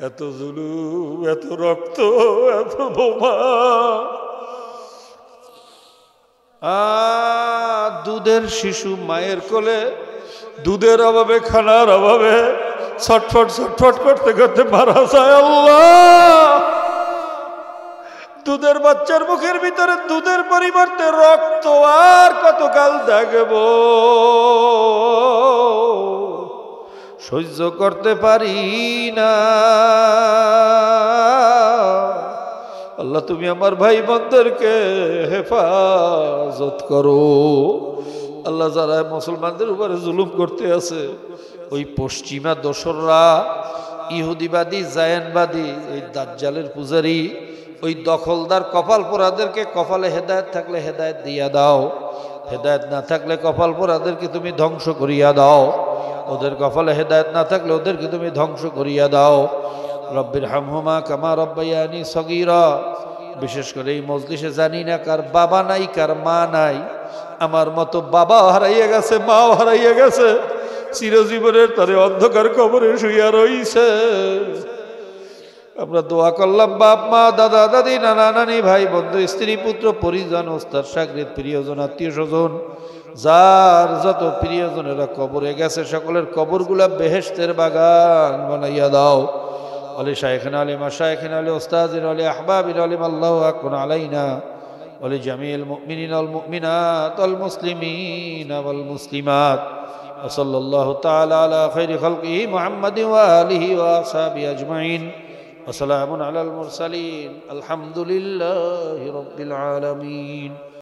B: এত জুলুম, এত রক্ত, এত বোমা। দুধের শিশু মায়ের কোলে, দুধের অভাবে, খানার অভাবে ছটফট ছটফট করতে করতে মারা যায়। আল্লাহ দুধের বাচ্চার মুখের ভিতরে দুধের পরিবর্তে রক্ত আর কতকাল দেখবো? সহ্য করতে পারি না। আল্লাহ তুমি আমার ভাই বোনদেরকে হেফাজত করো। আল্লাহ যারা মুসলমানদের উপরে জুলুম করতে আছে, ওই পশ্চিমা দোসররা, ইহুদিবাদী, জায়ানবাদী, এই দাজ্জালের পূজারী, ওই দখলদার কপাল পোড়াদেরকে কপালে হেদায়েত থাকলে হেদায়েত দিয়া দাও, হেদায়েত না থাকলে কপাল পোড়াদেরকে তুমি ধ্বংস করিয়া দাও। ওদের কপালে হেদায়েত না থাকলে ওদেরকে তুমি ধ্বংস করিয়া দাও। রব্বির হামহুমা কামা রব্বায়ানি সগীরা। বিশেষ করে এই মজলিসে জানি না কার বাবা নাই, কার মা নাই। আমার মতো বাবাও হারাইয়া গেছে, মাও হারাইয়া গেছে, চিরজীবনের তারে অন্ধকার কবরে শুইয়া রইছে। আমরা দোয়া করলাম বাপ মা, দাদা দাদি, নানা নানি, ভাই বন্ধু, স্ত্রী পুত্র, পরিজন, ওস্তাদ শাগরিদ, প্রিয়জন, আত্মীয় স্বজন, যার যত প্রিয়জনেরা কবরে গেছে সকলের কবরগুলা বেহেশতের বাগান বানাইয়া দাও। আলী শাইখিনা, আলী মাশাইখিনা, আলী ওস্তাদিন, আলী আহবাবিন, আলী আল্লাহু আকবার আলাইনা, আলী জামিল মুমিনিন ওয়াল মুমিনাত ওয়াল মুসলিমিন ওয়াল মুসলিমাত। ওয়া সাল্লাল্লাহু তাআলা আলা খাইরি খালকিহি মুহাম্মাদিন ওয়া আলিহি ওয়া আসহাবিহি আজমাইন। ওয়া সালামুন আলাল মুরসালিন। আলহামদুলিল্লাহি রাব্বিল আলামিন।